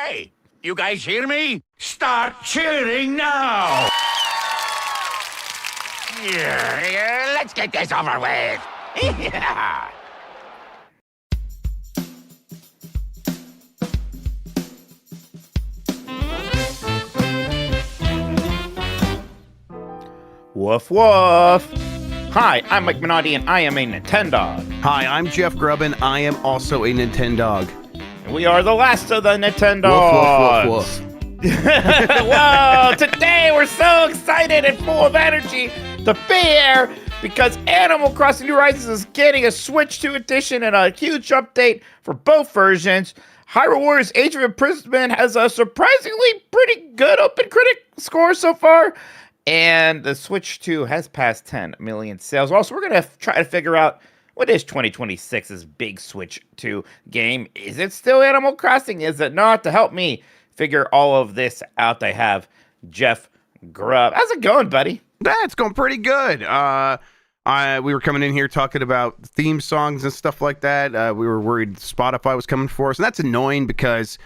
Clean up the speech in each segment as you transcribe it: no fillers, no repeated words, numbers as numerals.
Hey, you guys hear me? Start cheering now! Yeah, let's get this over with. Yeah. Woof woof. Hi, I'm Mike Minotti and I am a Nintendog. Hi, I'm Jeff Grubb and I am also a Nintendog. And we are the last of the Nintendogs. Woof, woof, woof, woof. Whoa, today we're so excited and full of energy to be here because Animal Crossing New Horizons is getting a Switch 2 edition and a huge update for both versions. Hyrule Warriors Age of Imprisonment has a surprisingly pretty good open critic score so far. And the Switch 2 has passed 10 million sales. Also, we're going to try to figure out what is 2026's big Switch 2 game. Is it still Animal Crossing? Is it not? To help me figure all of this out, I have Jeff Grubb. How's it going, buddy? It's going pretty good. We were coming in here talking about theme songs and stuff like that. We were worried Spotify was coming for us. And that's annoying because...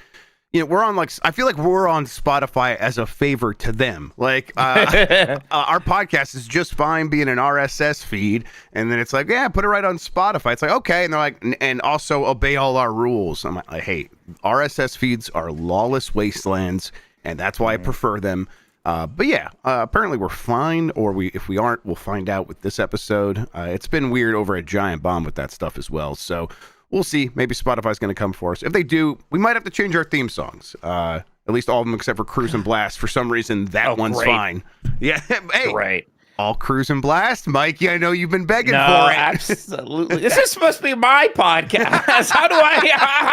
we're on I feel like we're on Spotify as a favor to them. Our podcast is just fine being an RSS feed. And then it's like, yeah, put it right on Spotify. It's like, okay. And they're like, and also obey all our rules. I'm like, hey, RSS feeds are lawless wastelands. And that's why I prefer them. But yeah, apparently we're fine. Or if we aren't, we'll find out with this episode. It's been weird over at Giant Bomb with that stuff as well. So we'll see. Maybe Spotify's going to come for us. If they do, we might have to change our theme songs. At least all of them except for Cruise and Blast. For some reason, that one's great. fine. Yeah. Hey, Right. all Cruise and Blast? Mikey, I know you've been begging No, for it. absolutely. This is supposed to be my podcast. How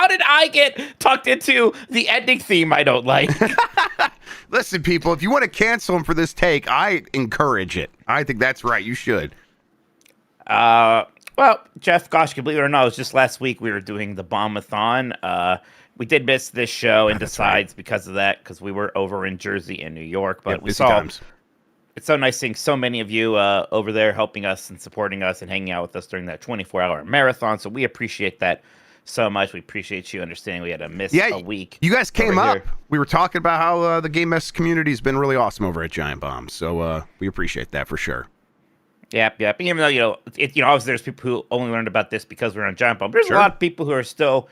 did I get tucked into the ending theme I don't like? Listen, people, if you want to cancel them for this take, I encourage it. I think that's right. You should. Well, Jeff, gosh, believe it or not, it was just last week we were doing the Bombathon. We did miss this show and decides because of that, because we were over in Jersey and New York. But we saw times. It's so nice seeing so many of you over there helping us and supporting us and hanging out with us during that 24-hour marathon. So we appreciate that so much. We appreciate you understanding we had to miss a week. You guys came up. Here. We were talking about how the Game Mess community has been really awesome over at Giant Bomb. So we appreciate that for sure. Yep. Even though, obviously there's people who only learned about this because we're on Giant Bomb. There's a lot of people who are still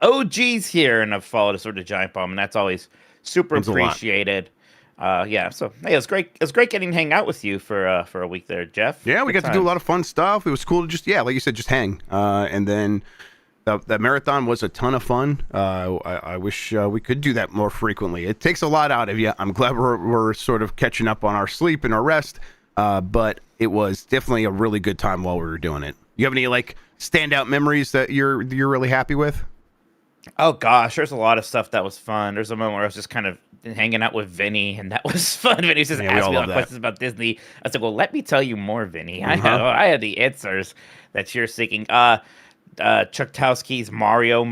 OGs here and have followed us over to Giant Bomb, and that's always super appreciated. So hey, it was great. It was great getting to hang out with you for a week there, Jeff. Yeah, we got to do a lot of fun stuff. It was cool to just, like you said, just hang. And then that marathon was a ton of fun. I wish we could do that more frequently. It takes a lot out of you. I'm glad we're sort of catching up on our sleep and our rest. But it was definitely a really good time while we were doing it. You have any standout memories that you're really happy with? Oh gosh, there's a lot of stuff that was fun. There's a moment where I was just kind of hanging out with Vinny, and that was fun. Vinny just asked me a lot of questions about Disney. I said, "Well, let me tell you more, Vinny. I had the answers that you're seeking." Chuckowski's Mario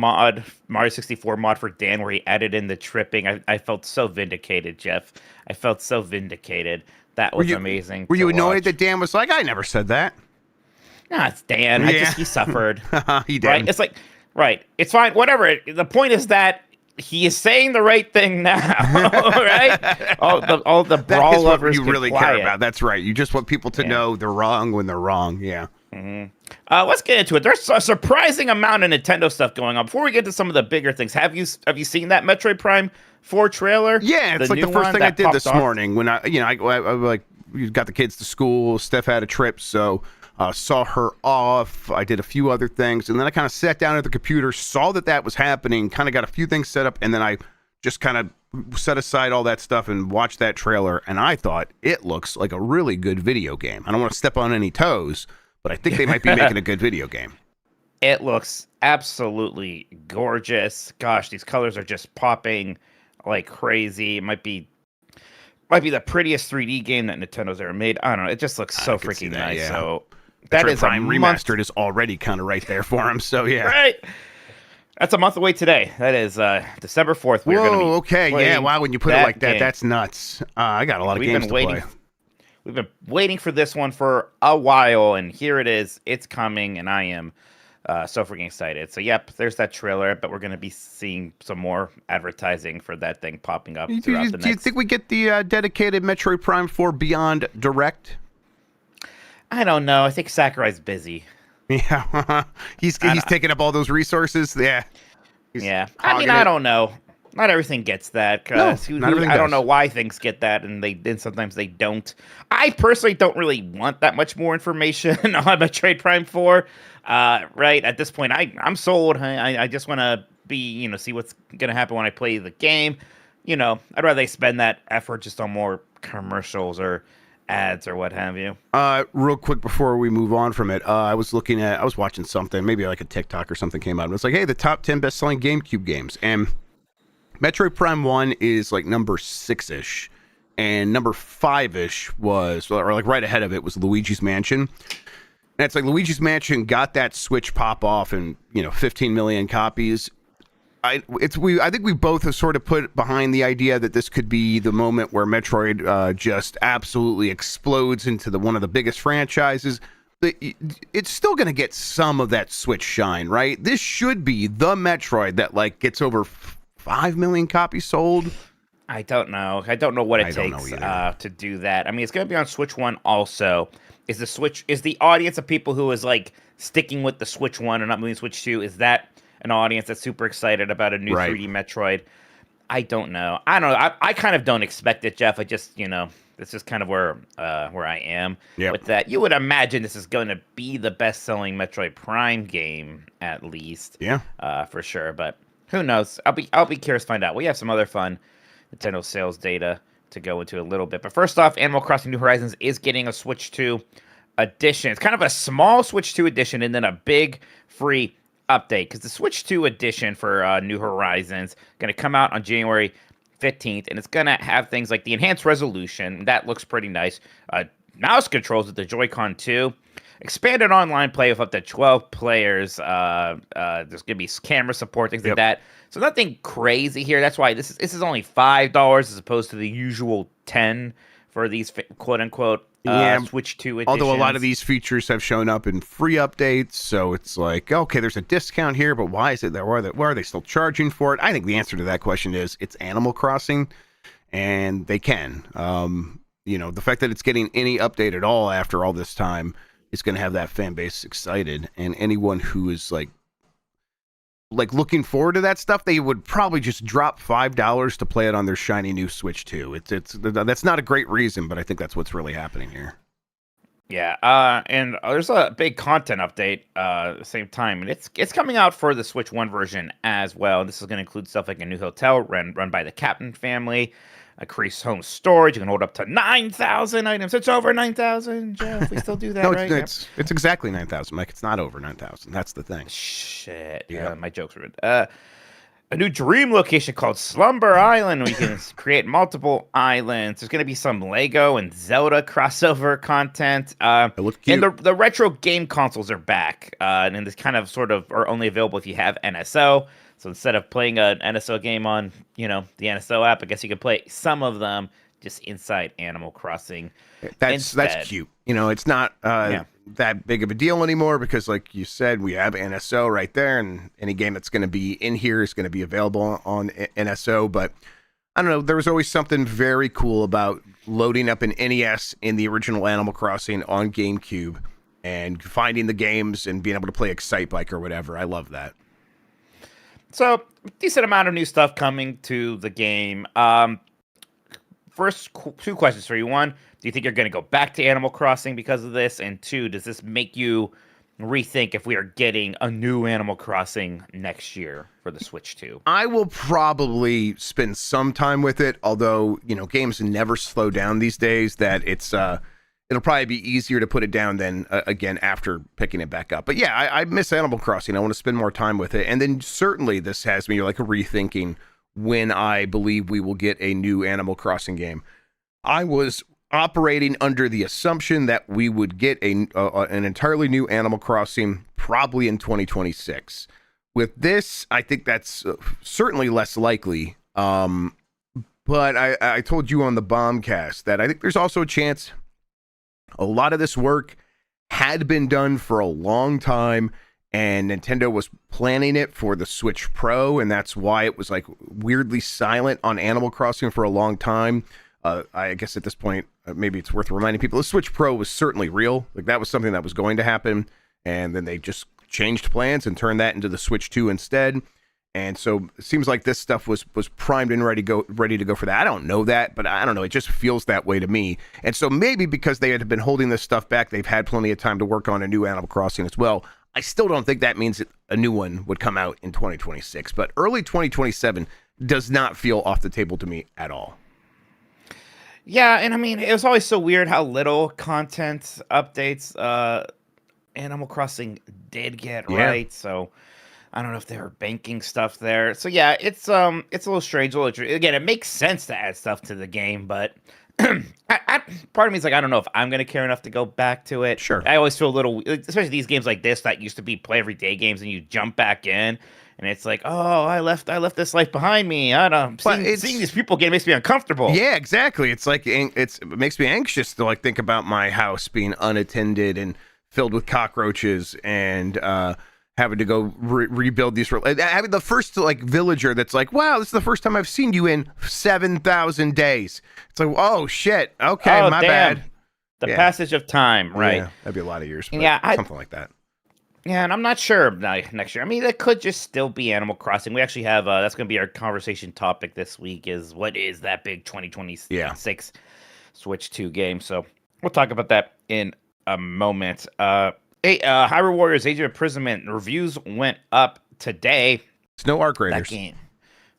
64 mod for Dan, where he added in the tripping. I felt so vindicated, Jeff. I felt so vindicated. That was amazing. Were you annoyed that Dan was like, I never said that? Nah, it's Dan. Yeah. He suffered. He did. Right? It's like, right. It's fine. Whatever. The point is that he is saying the right thing now. Right? All the brawl lovers you really care about. That's right. You just want people to know they're wrong when they're wrong. Yeah. Mm-hmm. Let's get into it. There's a surprising amount of Nintendo stuff going on. Before we get to some of the bigger things, have you seen that Metroid Prime 4 trailer? Yeah, it's like the first thing I did this morning when I got the kids to school. Steph had a trip, so saw her off. I did a few other things, and then I kind of sat down at the computer, saw that was happening, kind of got a few things set up, and then I just kind of set aside all that stuff and watched that trailer, and I thought it looks like a really good video game. I don't want to step on any toes, but I think they might be making a good video game. It looks absolutely gorgeous. Gosh, these colors are just popping like crazy. It might be the prettiest 3D game that Nintendo's ever made. I don't know. It just looks so freaking nice. Yeah. So that is Prime Remastered is already kind of right there for him. So yeah, right. That's a month away today. That is December 4th. Whoa, okay, yeah. Wow, when you put it like that, that's nuts. I got a lot of games to play. We've been waiting for this one for a while, and here it is. It's coming, and I am So freaking excited. So yep, there's that trailer, but we're gonna be seeing some more advertising for that thing popping up throughout the next. Do you think we get the dedicated Metroid Prime 4 Beyond Direct? I don't know. I think Sakurai's busy. Yeah, he's taking up all those resources. Yeah. Yeah. I mean, I don't know. Not everything gets that. Cause I don't know why things get that, and sometimes they don't. I personally don't really want that much more information on Metroid Prime 4. Right at this point, I'm sold. I just want to be, see what's gonna happen when I play the game. I'd rather they spend that effort just on more commercials or ads or what have you. Real quick before we move on from it, I was watching something, maybe like a TikTok or something came out, and it's like, hey, the top 10 best-selling GameCube games, and Metroid Prime 1 is like number 6-ish, and number 5-ish or like right ahead of it was Luigi's Mansion. And it's like Luigi's Mansion got that Switch pop off in 15 million copies. I think we both have sort of put behind the idea that this could be the moment where Metroid just absolutely explodes into one of the biggest franchises. It's still going to get some of that Switch shine, right? This should be the Metroid that like gets over 5 million copies sold. I don't know. I don't know what it takes to do that. I mean, it's going to be on Switch 1 also. Is the audience of people who is like sticking with the Switch 1 and not moving to Switch 2, is that an audience that's super excited about a new 3D Metroid? I don't know. I kind of don't expect it, Jeff. I just, this is kind of where I am with that. You would imagine this is going to be the best-selling Metroid Prime game, at least. Yeah. For sure. But who knows? I'll be curious to find out. We have some other fun Nintendo sales data to go into a little bit. But first off, Animal Crossing New Horizons is getting a Switch 2 edition. It's kind of a small Switch 2 edition and then a big free update, because the Switch 2 edition for New Horizons going to come out on January 15th, and it's going to have things like the enhanced resolution. That looks pretty nice. Mouse controls with the Joy-Con 2. Expanded online play with up to 12 players. There's going to be camera support, things like that. So nothing crazy here. That's why this is only $5 as opposed to the usual $10 for these quote-unquote Switch 2 editions. Although a lot of these features have shown up in free updates, so it's like, okay, there's a discount here, but why is it there? Why are they still charging for it? I think the answer to that question is it's Animal Crossing, and they can. The fact that it's getting any update at all after all this time is going to have that fan base excited, and anyone who is like looking forward to that stuff, they would probably just drop $5 to play it on their shiny new Switch 2. That's not a great reason, but I think that's what's really happening here. Yeah, and there's a big content update at the same time, and it's coming out for the Switch 1 version as well. This is going to include stuff like a new hotel run by the Captain family, increased home storage. You can hold up to 9,000 items. It's over 9,000, Jeff. We still do that, right? It's exactly 9,000, Mike. It's not over 9,000. That's the thing. Shit. Yeah, my jokes were a new dream location called Slumber Island, where you can create multiple islands. There's going to be some Lego and Zelda crossover content. It looks cute. And the retro game consoles are back. And this kind of sort of are only available if you have NSO. So instead of playing an NSO game on, the NSO app, I guess you can play some of them just inside Animal Crossing. That's cute. It's not that big of a deal anymore because, like you said, we have NSO right there, and any game that's going to be in here is going to be available on NSO. But I don't know. There was always something very cool about loading up an NES in the original Animal Crossing on GameCube and finding the games and being able to play Excite Bike or whatever. I love that. So, decent amount of new stuff coming to the game. First, two questions for you. One, do you think you're going to go back to Animal Crossing because of this? And two, does this make you rethink if we are getting a new Animal Crossing next year for the Switch 2? I will probably spend some time with it, although, games never slow down these days, that it'll probably be easier to put it down than, again, after picking it back up. But yeah, I miss Animal Crossing. I want to spend more time with it. And then certainly this has me like rethinking when I believe we will get a new Animal Crossing game. I was operating under the assumption that we would get an entirely new Animal Crossing probably in 2026. With this, I think that's certainly less likely. But I told you on the Bombcast that I think there's also a chance a lot of this work had been done for a long time, and Nintendo was planning it for the Switch Pro, and that's why it was like weirdly silent on Animal Crossing for a long time. I guess at this point, maybe it's worth reminding people the Switch Pro was certainly real. Like that was something that was going to happen, and then they just changed plans and turned that into the Switch 2 instead. And so it seems like this stuff was primed and ready to go for that. I don't know that, but I don't know. It just feels that way to me. And so maybe because they had been holding this stuff back, they've had plenty of time to work on a new Animal Crossing as well. I still don't think that means that a new one would come out in 2026, but early 2027 does not feel off the table to me at all. Yeah, and I mean, it was always so weird how little content updates Animal Crossing did get, right? So I don't know if they were banking stuff there. So yeah, it's a little strange. Again, it makes sense to add stuff to the game, but part of me is like, I don't know if I'm going to care enough to go back to it. Sure. I always feel a little, especially these games like this that used to be play every day games, and you jump back in, and it's like, oh, I left this life behind me. I don't know. Seeing these people again makes me uncomfortable. Yeah, exactly. It's like it makes me anxious to like think about my house being unattended and filled with cockroaches and having to go rebuild these. Having the first like villager that's like, wow, this is the first time I've seen you in 7,000 days. It's like, oh shit, okay, my bad. The passage of time, right? Yeah, that'd be a lot of years. But something like that. Yeah, and I'm not sure next year. I mean, that could just still be Animal Crossing. We actually have that's going to be our conversation topic this week. Is what is that big 2026 Switch 2 game? So we'll talk about that in a moment. Hyrule Warriors Age of Imprisonment reviews went up today. It's no Arc Raiders. That game.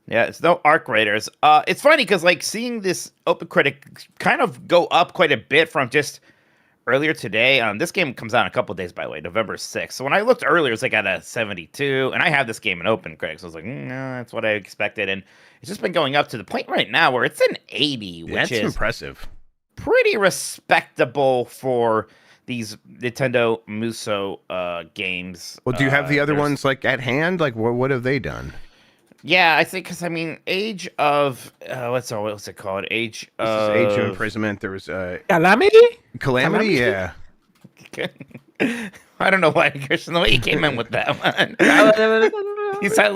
Yeah, it's no Arc Raiders. It's funny because like seeing this Open Critic kind of go up quite a bit from just earlier today. This game comes out in a couple of days, by the way, November 6th. So when I looked earlier, it was like at a 72, and I have this game in Open Critic, so I was like, no, that's what I expected. And it's just been going up to the point right now where it's an 80, which is impressive. Pretty respectable for these Nintendo Muso games. Well, do you have the other ones like at hand? Like, what have they done? Yeah, I think because I mean, Age of what's it called? Age of Imprisonment. There was Calamity, yeah. I don't know why, Christian, the way you came in with that one. You sound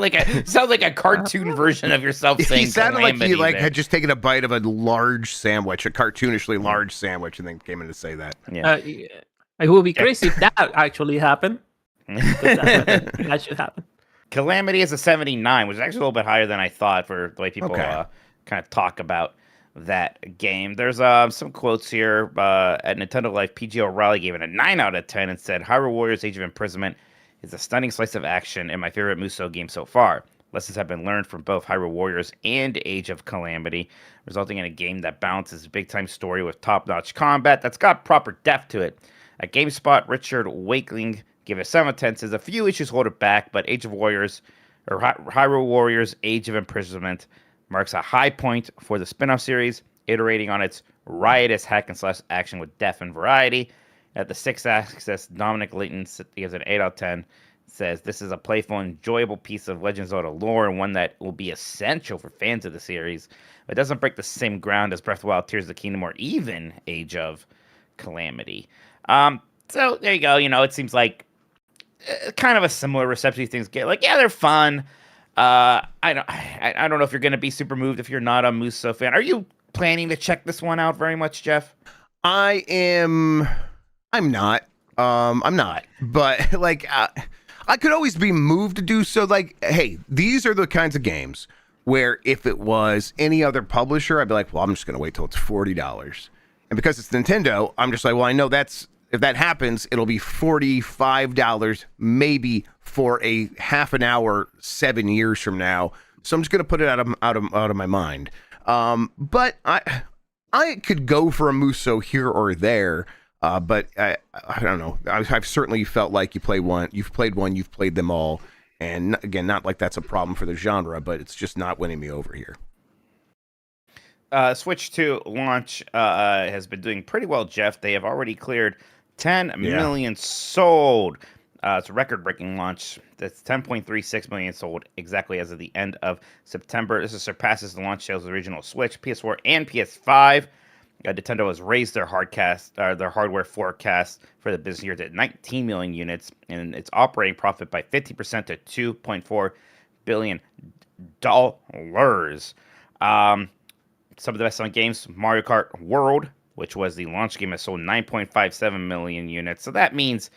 like a cartoon version of yourself saying. He sounded like he had just taken a bite of a large sandwich, a cartoonishly large sandwich, and then came in to say that. Yeah, it would be crazy if that actually happened. That should happen. Calamity is a 79, which is actually a little bit higher than I thought for the way people kind of talk about that game. There's some quotes here. At Nintendo Life, PG O'Reilly gave it a 9 out of 10 and said, Hyrule Warriors Age of Imprisonment is a stunning slice of action and my favorite Muso game so far. Lessons have been learned from both Hyrule Warriors and Age of Calamity, resulting in a game that balances big-time story with top-notch combat that's got proper depth to it. At GameSpot, Richard Wakeling gave it 7 out of 10, says a few issues hold it back, but Hyrule Warriors Age of Imprisonment marks a high point for the spin-off series, iterating on its riotous hack-and-slash action with depth and variety. At the 6th Axis, Dominic Layton gives it an 8 out of 10, says this is a playful, enjoyable piece of Legend of Zelda lore and one that will be essential for fans of the series. But it doesn't break the same ground as Breath of the Wild, Tears of the Kingdom, or even Age of Calamity. So there you go. You know, it seems like kind of a similar reception things get. Like, yeah, they're fun. I don't know if you're going to be super moved if you're not a Muso fan. Are you planning to check this one out very much, Jeff? I'm not. I'm not. But like, I could always be moved to do so. Like, hey, these are the kinds of games where if it was any other publisher, I'd be like, well, I'm just going to wait till it's $40. And because it's Nintendo, I'm just like, well, I know if that happens, it'll be $45 maybe for a half an hour 7 years from now. So I'm just going to put it out of my mind. But I could go for a Muso here or there. But I don't know. I've certainly felt like you've played one, you've played them all. And again, not like that's a problem for the genre, but it's just not winning me over here. Switch 2 launch has been doing pretty well, Jeff. They have already cleared 10 million sold. It's a record-breaking launch. That's 10.36 million sold exactly as of the end of September. This surpasses the launch sales of the original Switch, PS4, and PS5. Nintendo has raised their their hardware forecast for the business year to 19 million units, and its operating profit by 50% to $2.4 billion. Some of the best-selling games: Mario Kart World, which was the launch game, has sold 9.57 million units. So that means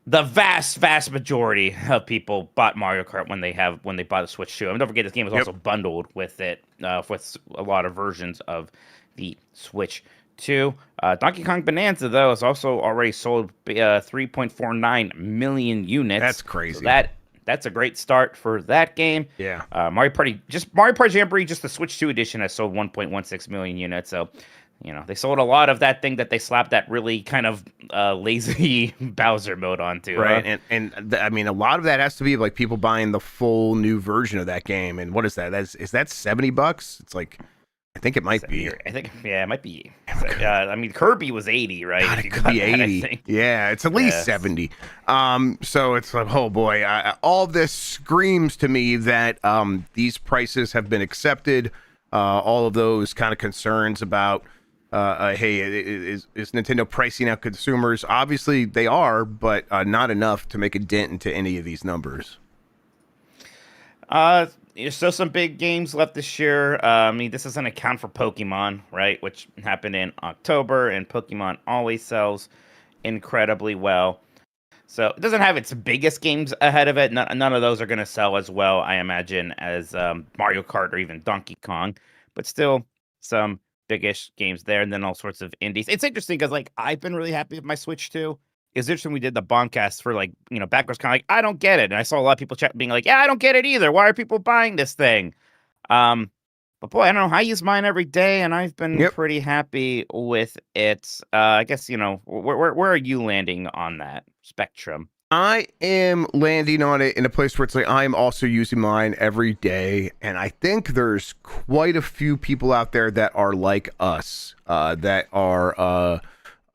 the vast majority of people bought Mario Kart when they bought a Switch 2. I mean, don't forget this game was also bundled with it, with a lot of versions of the Switch 2. Donkey Kong Bonanza, though, has also already sold 3.49 million units. That's crazy. So that's a great start for that game. Yeah. Mario Party Jamboree, just the Switch 2 edition, has sold 1.16 million units. So, they sold a lot of that thing that they slapped that really kind of lazy Bowser mode onto. Right. I mean, a lot of that has to be like people buying the full new version of that game. And what is that? Is that $70? It's like, I think it might be. I think, it might be. I mean, Kirby was 80, right? God, it could be 80. Yeah, it's at least 70. So it's like, oh boy, all of this screams to me that these prices have been accepted. All of those kind of concerns about, hey, is Nintendo pricing out consumers? Obviously they are, but not enough to make a dent into any of these numbers. There's still some big games left this year. I mean, this doesn't account for Pokemon, right? Which happened in October, and Pokemon always sells incredibly well. So it doesn't have its biggest games ahead of it. None of those are going to sell as well, I imagine, as Mario Kart or even Donkey Kong. But still, some big-ish games there, and then all sorts of indies. It's interesting because, like, I've been really happy with my Switch 2. It's interesting we did the Boncast for, like, backwards kind of like, I don't get it. And I saw a lot of people being like, yeah, I don't get it either. Why are people buying this thing? But boy, I don't know. I use mine every day, and I've been pretty happy with it. I guess, where are you landing on that spectrum? I am landing on it in a place where it's like I'm also using mine every day, and I think there's quite a few people out there that are like us, that are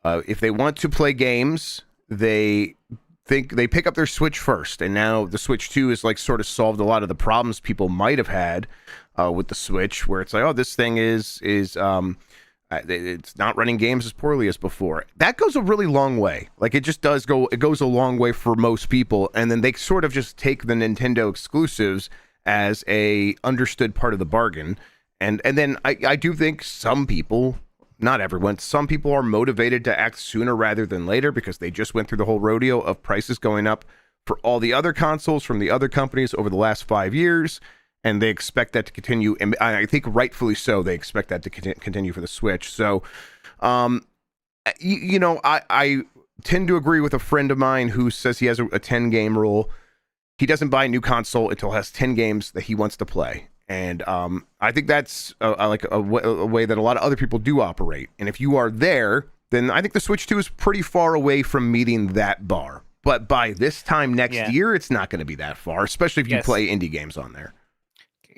if they want to play games, they pick up their Switch first, and now the Switch 2 is like sort of solved a lot of the problems people might have had with the Switch, where it's like, oh, this thing is it's not running games as poorly as before. That goes a really long way. Like, it just does go. It goes a long way for most people, and then they sort of just take the Nintendo exclusives as a understood part of the bargain. And then I do think some people, not everyone, some people are motivated to act sooner rather than later because they just went through the whole rodeo of prices going up for all the other consoles from the other companies over the last 5 years. And they expect that to continue. And I think rightfully so, they expect that to continue for the Switch. So, I tend to agree with a friend of mine who says he has a 10-game rule. He doesn't buy a new console until it has 10 games that he wants to play. And I think that's a way that a lot of other people do operate. And if you are there, then I think the Switch 2 is pretty far away from meeting that bar. But by this time next year, it's not going to be that far, especially if you play indie games on there.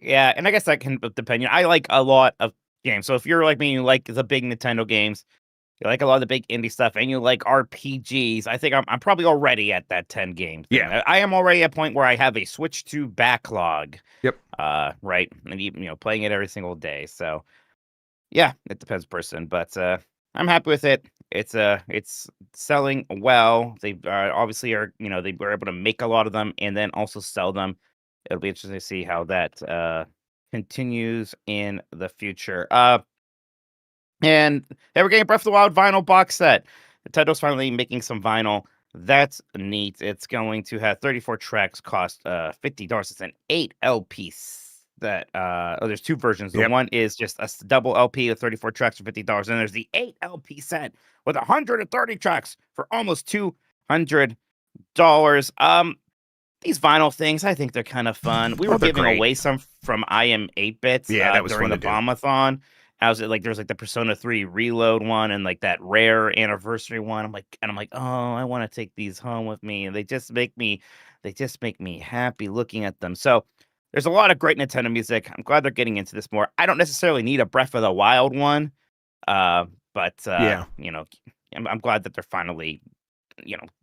Yeah, and I guess that can depend. I like a lot of games. So if you're like me, you like the big Nintendo games, you like a lot of the big indie stuff, and you like RPGs, I think I'm probably already at that 10 game thing. Yeah. I am already at a point where I have a Switch 2 backlog. Yep. Right, and even playing it every single day. So yeah, it depends person, but I'm happy with it. It's selling well. They obviously are, they were able to make a lot of them and then also sell them. It'll be interesting to see how that continues in the future. And they were getting Breath of the Wild vinyl box set. Nintendo's finally making some vinyl. That's neat. It's going to have 34 tracks, cost $50. It's an 8 LP that there's two versions. The one is just a double LP with 34 tracks for $50, and there's the 8 LP set with 130 tracks for almost $200. These vinyl things, I think they're kind of fun. We were giving away some from IM 8-bits that was during the Bombathon. I was like, there's like the Persona 3 Reload one and like that rare anniversary one. I'm like, oh, I want to take these home with me. And they just make me happy looking at them. So there's a lot of great Nintendo music. I'm glad they're getting into this more. I don't necessarily need a Breath of the Wild one, but I'm glad that they're finally.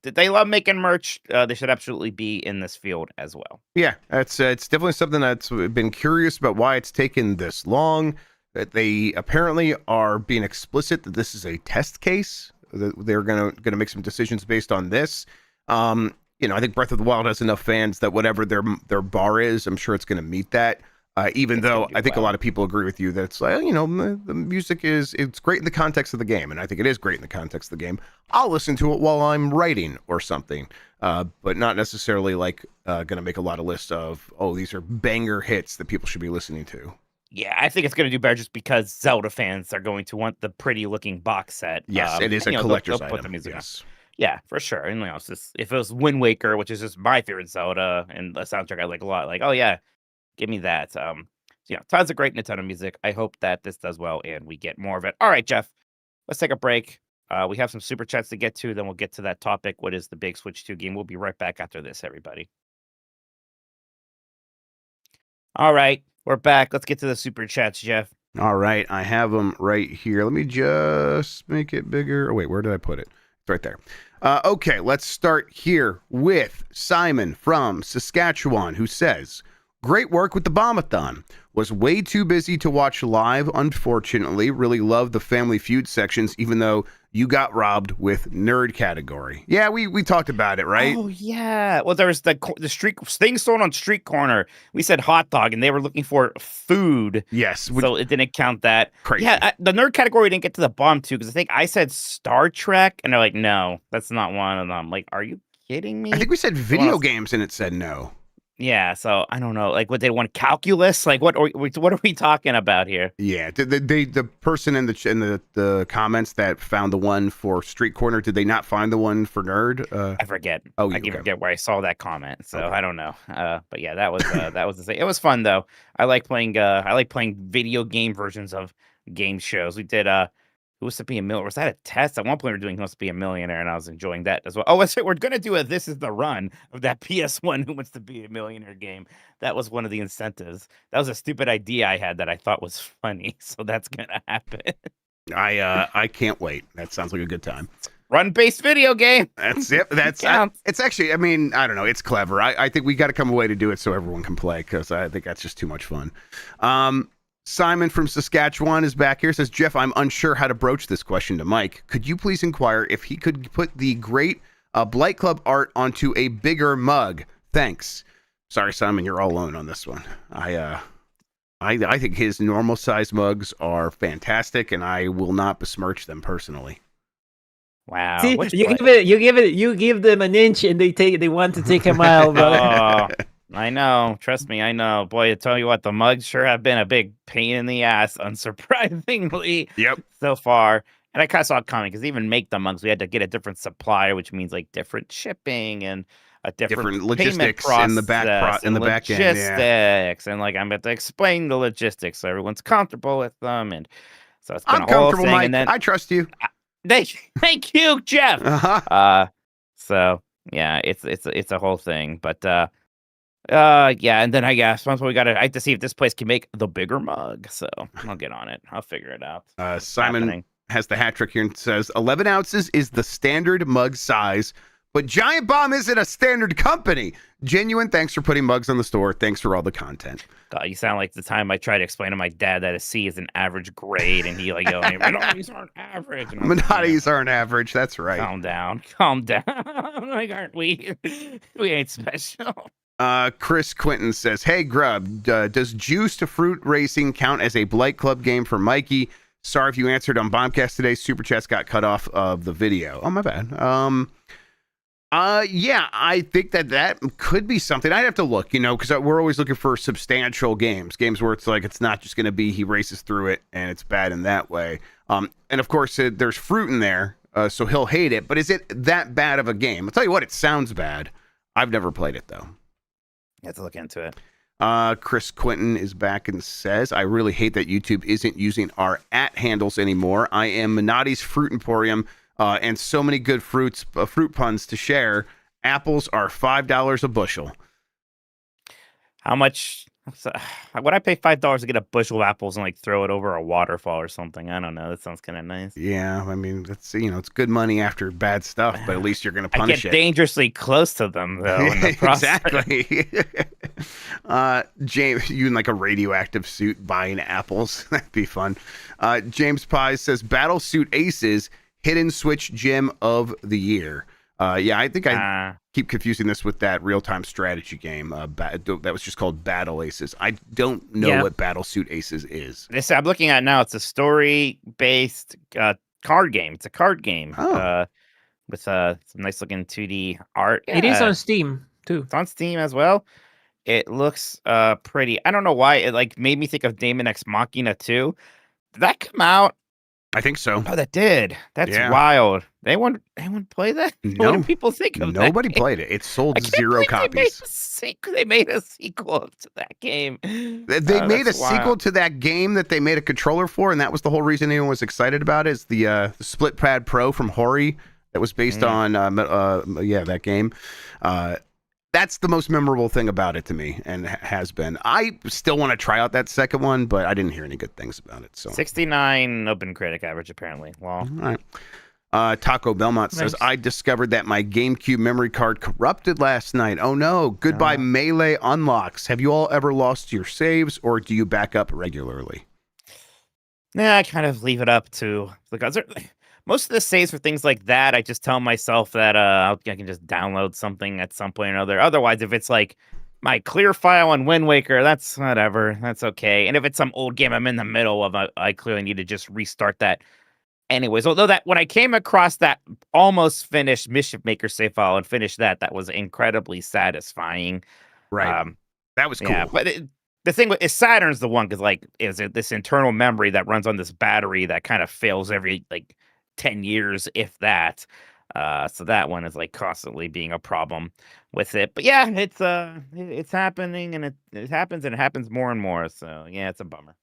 They love making merch. They should absolutely be in this field as well. Yeah, it's definitely something that's been curious about why it's taken this long. that they apparently are being explicit that this is a test case. That they're gonna make some decisions based on this. I think Breath of the Wild has enough fans that whatever their bar is, I'm sure it's going to meet that. Even though I think a lot of people agree with you that it's like, the music it's great in the context of the game, and I think it is great in the context of the game. I'll listen to it while I'm writing or something, but not necessarily like going to make a lot of lists of, these are banger hits that people should be listening to. Yeah, I think it's going to do better just because Zelda fans are going to want the pretty looking box set. Yes, it is a collector's item. Put the music yes. Yeah, for sure. And it's just, if it was Wind Waker, which is just my favorite Zelda and the soundtrack I like a lot, like, oh yeah, give me that. Tons of great Nintendo music. I hope that this does well and we get more of it. All right, Jeff, let's take a break. We have some super chats to get to, then we'll get to that topic. What is the big Switch 2 game? We'll be right back after this, everybody. All right, we're back. Let's get to the super chats, Jeff. All right, I have them right here. Let me just make it bigger. Oh, wait, where did I put it? It's right there. Okay, let's start here with Simon from Saskatchewan, who says, great work with the Bombathon. Was way too busy to watch live, unfortunately. Really loved the Family Feud sections, even though you got robbed with nerd category. Yeah, we talked about it, right? Oh, yeah. Well, there was the street thing sold on Street Corner. We said hot dog, and they were looking for food. Yes. So it didn't count that. Crazy. Yeah, the nerd category didn't get to the bottom, too, because I think I said Star Trek, and they're like, no, that's not one of them. Like, are you kidding me? I think we said video games, and it said no. Yeah, so I don't know. Like, what they want calculus? Like, what are we talking about here? Yeah, the person in the comments that found the one for Street Corner, did they not find the one for Nerd? I forget. I can forget where I saw that comment, so I don't know. But yeah, that was the thing. It was fun though. I like playing video game versions of game shows. We did Who Wants to Be a Millionaire? Was that a test? At one point we were doing Who Wants to Be a Millionaire, and I was enjoying that as well. Oh, we're going to do This Is the Run of that PS1 Who Wants to Be a Millionaire game. That was one of the incentives. That was a stupid idea I had that I thought was funny, so that's going to happen. I can't wait. That sounds like a good time. Run-based video game. That's it. It's actually, I mean, I don't know. It's clever. I think we got to come away to do it so everyone can play, because I think that's just too much fun. Simon from Saskatchewan is back here. Says, Jeff, I'm unsure how to broach this question to Mike. Could you please inquire if he could put the great Blight Club art onto a bigger mug? Thanks. Sorry, Simon, you're all alone on this one. I think his normal size mugs are fantastic, and I will not besmirch them personally. Wow. See, you give them an inch, and they want to take a mile. Oh, I know. Trust me, I know. Boy, I tell you what, the mugs sure have been a big pain in the ass, unsurprisingly. Yep. So far. And I kind of saw it coming, because even make the mugs, we had to get a different supplier, which means like different shipping and a different logistics process, in the back end. Logistics, and like I'm about to explain the logistics so everyone's comfortable with them, and so it's been I'm a whole comfortable, thing. Mike. And then I trust you. Thank you, Jeff. Uh-huh. So yeah, it's a whole thing, but yeah, and then I guess once I have to see if this place can make the bigger mug, so I'll get on it. I'll figure it out. Simon has the hat trick here and says 11 ounces is the standard mug size, but Giant Bomb isn't a standard company. Genuine thanks for putting mugs on the store. Thanks for all the content. God, you sound like the time I tried to explain to my dad that a C is an average grade, and he like yelling, Minottis aren't average. Minottis aren't average. That's right. Calm down. Like, aren't we? We ain't special. Chris Quinton says, hey, Grubb, does Juice to Fruit Racing count as a Blight Club game for Mikey? Sorry if you answered on Bombcast today. Super Chats got cut off of the video. Oh, my bad. Yeah, I think that could be something. I'd have to look, because we're always looking for substantial games where it's like, it's not just going to be he races through it and it's bad in that way. And of course, there's fruit in there, so he'll hate it. But is it that bad of a game? I'll tell you what, it sounds bad. I've never played it, though. You have to look into it. Chris Quinton is back and says, I really hate that YouTube isn't using our @ handles anymore. I am Minotti's Fruit Emporium, and so many good fruit puns to share. Apples are $5 a bushel. How much So, would I pay $5 to get a bushel of apples and like throw it over a waterfall or something? I don't know. That sounds kind of nice. Yeah, I mean, that's it's good money after bad stuff, but at least you're going to I punish get it. dangerously close to them though in the process. Exactly. James, you in like a radioactive suit buying apples. That'd be fun. James Pye says Battlesuit Aces hidden switch gem of the year. Yeah, I think I keep confusing this with that real-time strategy game that was just called Battle Aces. I don't know what Battlesuit Aces is. This I'm looking at now. It's a story-based card game. It's a card game with some nice-looking 2D art. It is on Steam too. It's on Steam as well. It looks pretty. I don't know why it like made me think of Daemon X Machina 2. Did that come out? I think so. Oh, that did. That's wild. Anyone play that? No. What do people think of that? Nobody played it. It sold 0 copies. They made a sequel to that game. They made a sequel to that game that they made a controller for, and that was the whole reason anyone was excited about it, is the Split Pad Pro from Hori that was based on that game. That's the most memorable thing about it to me, and has been. I still want to try out that second one, but I didn't hear any good things about it. So 69 open critic average, apparently. Well, all right. Taco Belmont says, I discovered that my GameCube memory card corrupted last night. Oh no. Goodbye Melee unlocks. Have you all ever lost your saves, or do you back up regularly? Nah, I kind of leave it up to the guys. Most of the saves for things like that, I just tell myself that I can just download something at some point or another. Otherwise, if it's like my clear file on Wind Waker, that's whatever. That's okay. And if it's some old game I'm in the middle of, I clearly need to just restart that anyways. Although that when I came across that almost finished Mischief Maker save file and finished that was incredibly satisfying. Right. That was cool. Yeah, but the thing is Saturn's the one because like is it this internal memory that runs on this battery that kind of fails every like 10 years, if that. So that one is like constantly being a problem with it. But yeah, it's happening, and it happens more and more. So yeah, it's a bummer.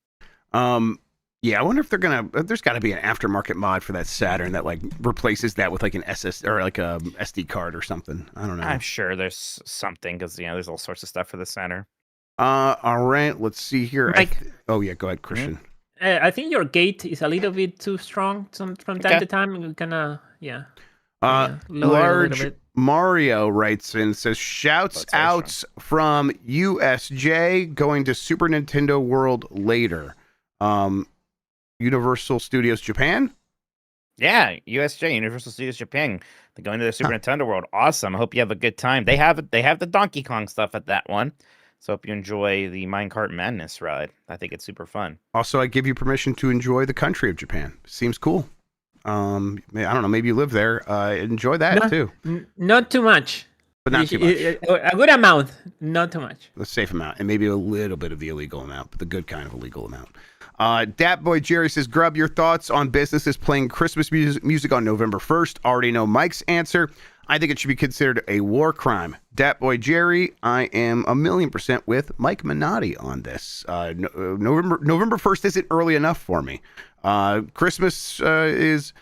Yeah, I wonder if there's got to be an aftermarket mod for that Saturn that like replaces that with like an SS or like a SD card or something. I don't know. I'm sure there's something because there's all sorts of stuff for the Saturn. All right, let's see here. Mike, go ahead, Christian. I think your gate is a little bit too strong from time to time. You're gonna, lower Large it a bit. Mario writes in, says, shouts outs from USJ going to Super Nintendo World later. Universal Studios Japan? Yeah, USJ, Universal Studios Japan. They're going to the Super Nintendo World. Awesome. I hope you have a good time. They have the Donkey Kong stuff at that one. So hope you enjoy the Minecart Madness ride. I think it's super fun. Also, I give you permission to enjoy the country of Japan. Seems cool. I don't know. Maybe you live there. Enjoy that too. Not too much. But not too much. A good amount, not too much. The safe amount, and maybe a little bit of the illegal amount, but the good kind of illegal amount. Dat Boy Jerry says, Grubb, your thoughts on businesses playing Christmas music on November 1st? Already know Mike's answer. I think it should be considered a war crime. Dat Boy Jerry, I am 1,000,000% with Mike Minotti on this. November 1st isn't early enough for me. Christmas is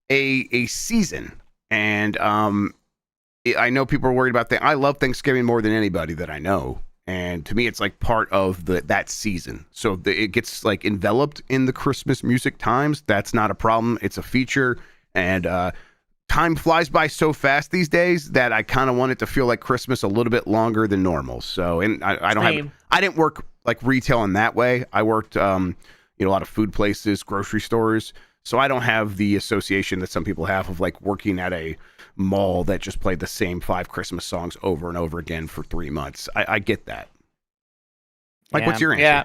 a season, and I know people are worried about that. I love Thanksgiving more than anybody that I know. And to me, it's like part of that season. So it gets like enveloped in the Christmas music times. That's not a problem. It's a feature. And time flies by so fast these days that I kind of want it to feel like Christmas a little bit longer than normal. So, and I didn't work like retail in that way. I worked, a lot of food places, grocery stores. So I don't have the association that some people have of like working at a mall that just played the same 5 Christmas songs over and over again for 3 months. I get that. Like, what's your answer? Yeah,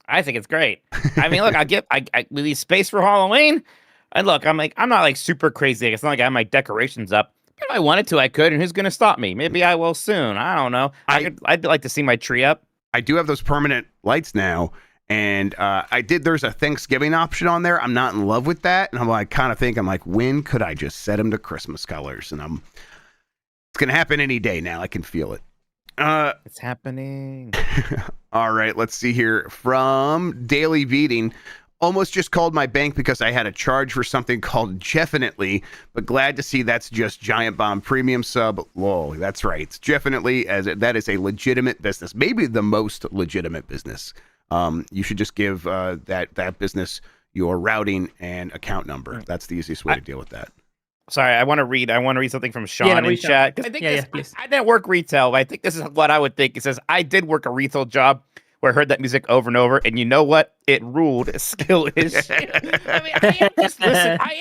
I think it's great. I mean, look, I leave space for Halloween. And look, I'm not like super crazy. It's not like I have my decorations up. If I wanted to, I could. And who's going to stop me? Maybe I will soon. I don't know. I'd like to see my tree up. I do have those permanent lights now. And there's a Thanksgiving option on there. I'm not in love with that. And I'm like, when could I just set them to Christmas colors? And it's going to happen any day now. I can feel it. It's happening. All right, let's see here. From Daily Beating, Almost just called my bank because I had a charge for something called Definitely, but glad to see that's just Giant Bomb Premium sub. Lol, that's right. It's Definitely, that is a legitimate business, maybe the most legitimate business. You should just give that business your routing and account number. That's the easiest way to deal with that. Sorry, I want to read something from Sean in chat. I think I didn't work retail, but I think this is what I would think. It says, I did work a retail job where I heard that music over and over, and you know what? It ruled. Skill is shit. I mean, I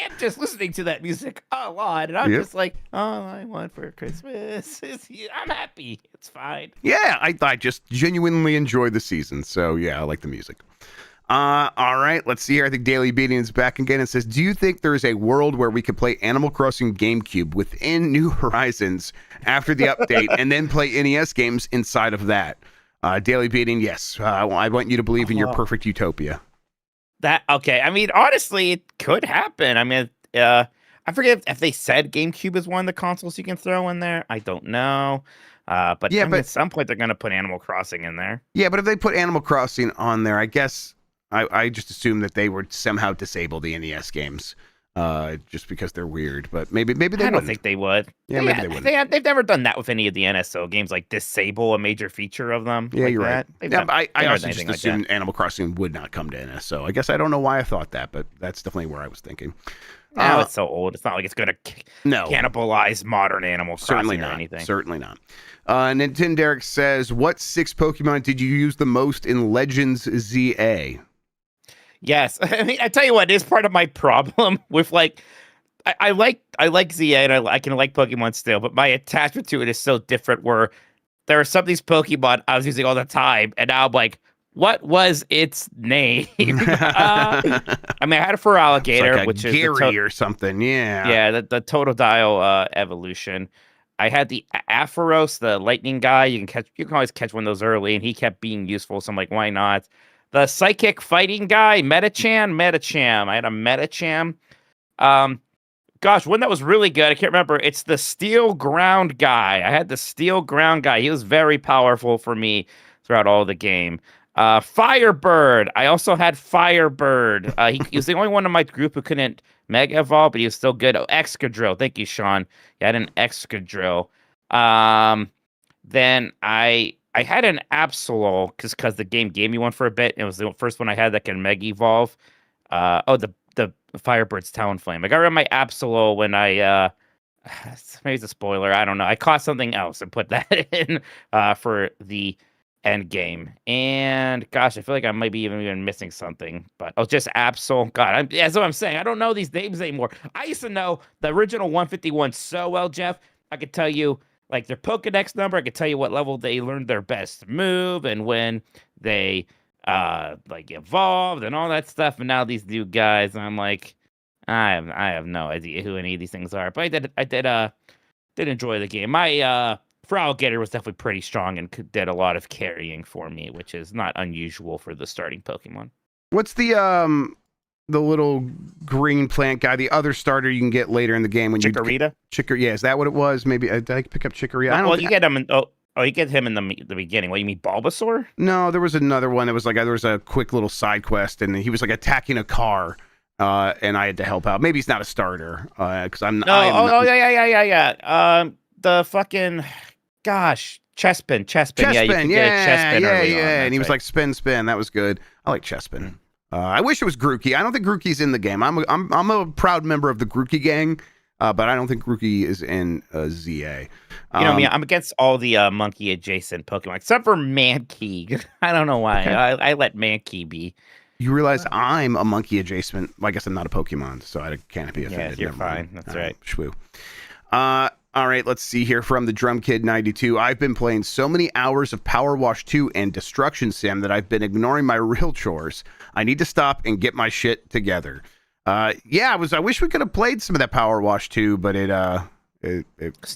am just listening to that music a lot, and I'm just like, all I want for Christmas is you. I'm happy. It's fine. Yeah, I just genuinely enjoy the season, so yeah, I like the music. All right, let's see here. I think Daily Beating is back again and says, do you think there is a world where we could play Animal Crossing GameCube within New Horizons after the update and then play NES games inside of that? Daily Beating, yes. I want you to believe in your perfect utopia. Okay. I mean, honestly, it could happen. I mean, I forget if they said GameCube is one of the consoles you can throw in there. I don't know. But at some point they're going to put Animal Crossing in there. Yeah, but if they put Animal Crossing on there, I guess I just assume that they would somehow disable the NES games. Just because they're weird, but maybe they wouldn't. I don't think they would. Yeah, maybe they wouldn't. They've never done that with any of the NSO games, like disable a major feature of them. Yeah, like you're that. right. Yeah, but I also just assumed Animal Crossing would not come to NSO. I guess I don't know why I thought that, but that's definitely where I was thinking. Now it's so old. It's not like it's going to cannibalize modern Animal Crossing or anything. Certainly not. Nintendogs says, what 6 Pokemon did you use the most in Legends ZA? Yes, I mean, I tell you what, it is part of my problem with like, I like ZA and I can like Pokemon still, but my attachment to it is so different. Where there are some of these Pokemon I was using all the time, and now I'm like, what was its name? I mean, I had a Feraligatr, like which Gary is or something. Yeah, the Totodile evolution. I had the Ampharos, the lightning guy. You can always catch one of those early, and he kept being useful. So I'm like, why not? The psychic fighting guy, Metacham. I had a Metacham. Gosh, one that was really good. I can't remember. It's the steel ground guy. I had the steel ground guy. He was very powerful for me throughout all the game. Firebird. I also had Firebird. He was the only one in my group who couldn't Mega Evolve, but he was still good. Oh, Excadrill. Thank you, Sean. I had an Excadrill. Then I had an Absol because the game gave me one for a bit. It was the first one I had that can Mega Evolve. The Firebird's Talonflame. I got rid of my Absol when I maybe it's a spoiler. I don't know. I caught something else and put that in for the end game. And gosh, I feel like I might be even missing something. But just Absol. God, that's what I'm saying. I don't know these names anymore. I used to know the original 151 so well, Jeff. I could tell you like their Pokedex number. I could tell you what level they learned their best move and when they like evolved and all that stuff. And now these new guys, I'm like, I have no idea who any of these things are. But I did enjoy the game. My Feraligatr was definitely pretty strong and did a lot of carrying for me, which is not unusual for the starting Pokemon. What's the little green plant guy, the other starter you can get later in the game when Chikorita? Yeah, is that what it was? Maybe did I pick up Chikorita? Well, you get him. You get him in the beginning. What, you mean Bulbasaur? No, there was another one. It was like there was a quick little side quest, and he was like attacking a car, and I had to help out. Maybe he's not a starter because I'm. Yeah. The fucking Chespin. Yeah, you could get a Chespin early on, and he was right. like spin. That was good. I like Chespin. I wish it was Grookey. I don't think Grookey's in the game. I'm a proud member of the Grookey gang, but I don't think Grookey is in ZA. You know me, I'm against all the monkey adjacent Pokemon except for Mankey. I don't know why. Okay. I let Mankey be. You realize I'm a monkey adjacent. Well, I guess I'm not a Pokemon, so I can't be offended. Yeah, you're fine. That's right. Shwoo. All right, let's see here from the Drum Kid 92. I've been playing so many hours of Power Wash 2 and Destruction Sim that I've been ignoring my real chores. I need to stop and get my shit together. I wish we could have played some of that Power Wash 2, but it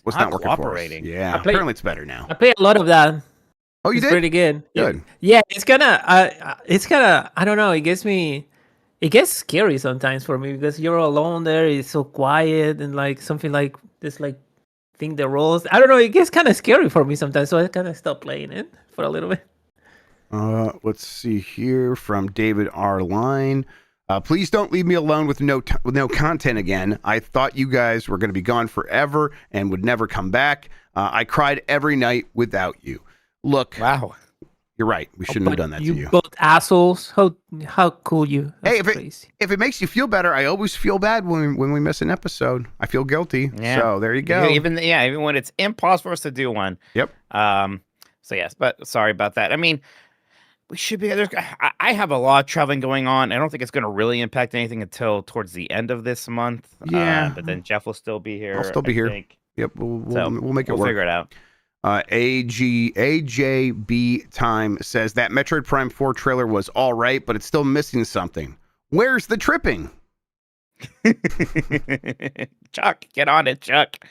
was not working for us. Yeah, apparently it's better now. I play a lot of that. Oh, you it's did? Pretty good. Good. Yeah, it's kind of I don't know, it gets scary sometimes for me because you're alone there, it's so quiet and like something like this like think the rolls. I don't know, it gets kind of scary for me sometimes, so I kind of stop playing it for a little bit. Let's see here from David R. Line. Please don't leave me alone with no content again. I thought you guys were going to be gone forever and would never come back. I cried every night without you. Look, Wow. you're right. We shouldn't have done that to you. Both assholes. How cool you? Hey, That's if it makes you feel better, I always feel bad when we miss an episode. I feel guilty. Yeah. So there you go. Even when it's impossible for us to do one. Yep. So yes, but sorry about that. I mean, we should be. I have a lot of traveling going on. I don't think it's going to really impact anything until towards the end of this month. Yeah. But then Jeff will still be here. I'll still be here. Think. Yep. We'll make it work. We'll figure it out. AJB Time says that Metroid Prime 4 trailer was all right, but it's still missing something. Where's the tripping? Chuck, get on it, Chuck.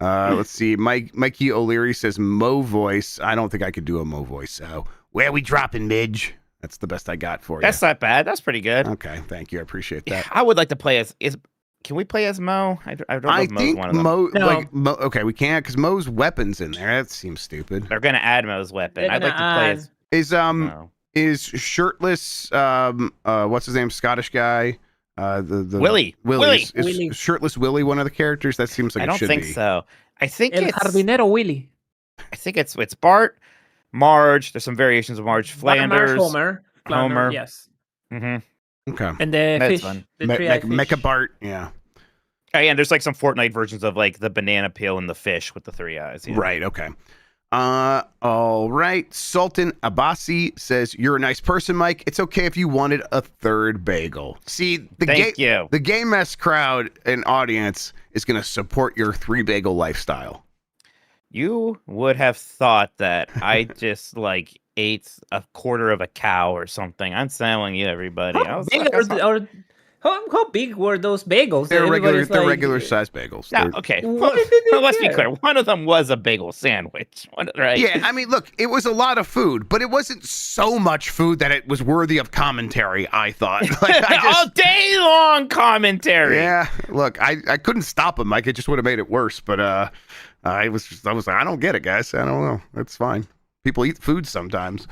Let's see. Mikey O'Leary says Mo voice. I don't think I could do a Mo voice. So where we dropping, Midge? That's the best I got for you. That's not bad. That's pretty good. Okay, thank you. I appreciate that. I would like to play as. Can we play as Mo? I don't know if Mo's think one of them. Mo. Okay, we can't because Mo's weapons in there. That seems stupid. They're gonna add Mo's weapon. I'd like to play as. Is shirtless? What's his name? Scottish guy. The Willie. Is Willie. shirtless Willie one of the characters? That seems like I don't think so. I think El it's Jardinero Willy. I think it's Bart, Marge. There's some variations of Marge. Flanders, Homer. Yes. Mm-hmm. Okay. And the That's fish. fun. The three-eyed fish. Mecha Bart. Yeah. Oh, yeah, and there's like some Fortnite versions of like the banana peel and the fish with the 3 eyes. You know? Right. Okay. All right. Sultan Abbasi says, "You're a nice person, Mike. It's okay if you wanted a third bagel." See, Thank you. The Game Mess crowd and audience is going to support your 3 bagel lifestyle. You would have thought that I just like ate a quarter of a cow or something. I'm telling you, everybody. I was like, How big were those bagels? They're Everybody's regular size bagels. yeah, They're- okay. What did they do Let's be there? clear. One of them was a bagel sandwich. Right? Yeah, I mean, look, it was a lot of food, but it wasn't so much food that it was worthy of commentary, I thought. All day long commentary. Yeah, look, I couldn't stop him, Mike. It just would have made it worse. But I was like, I don't get it, guys. I don't know. It's fine. People eat food sometimes.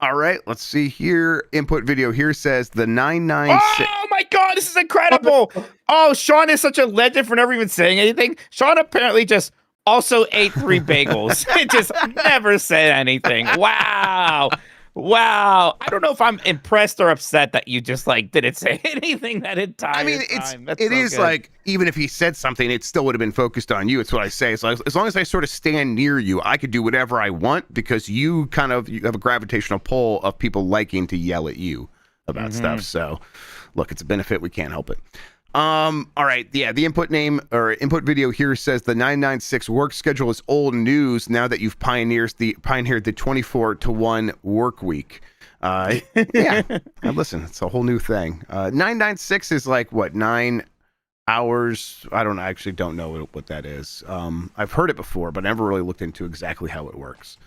All right, let's see here. Input video here says the 996. Oh my god, this is incredible! Oh, Sean is such a legend for never even saying anything. Sean apparently just also ate 3 bagels. It just never said anything. Wow. Wow. I don't know if I'm impressed or upset that you just like didn't say anything that entire time. I mean, it is good. like, even if he said something, it still would have been focused on you. It's what I say. So as long as I sort of stand near you, I could do whatever I want because you have a gravitational pull of people liking to yell at you about stuff. So look, it's a benefit. We can't help it. All right. Yeah. The input name or input video here says the 996 work schedule is old news now that you've pioneered the 24-to-1 work week. Yeah. Listen, it's a whole new thing. 996 is like what, 9 hours? I actually don't know what that is. I've heard it before, but I never really looked into exactly how it works.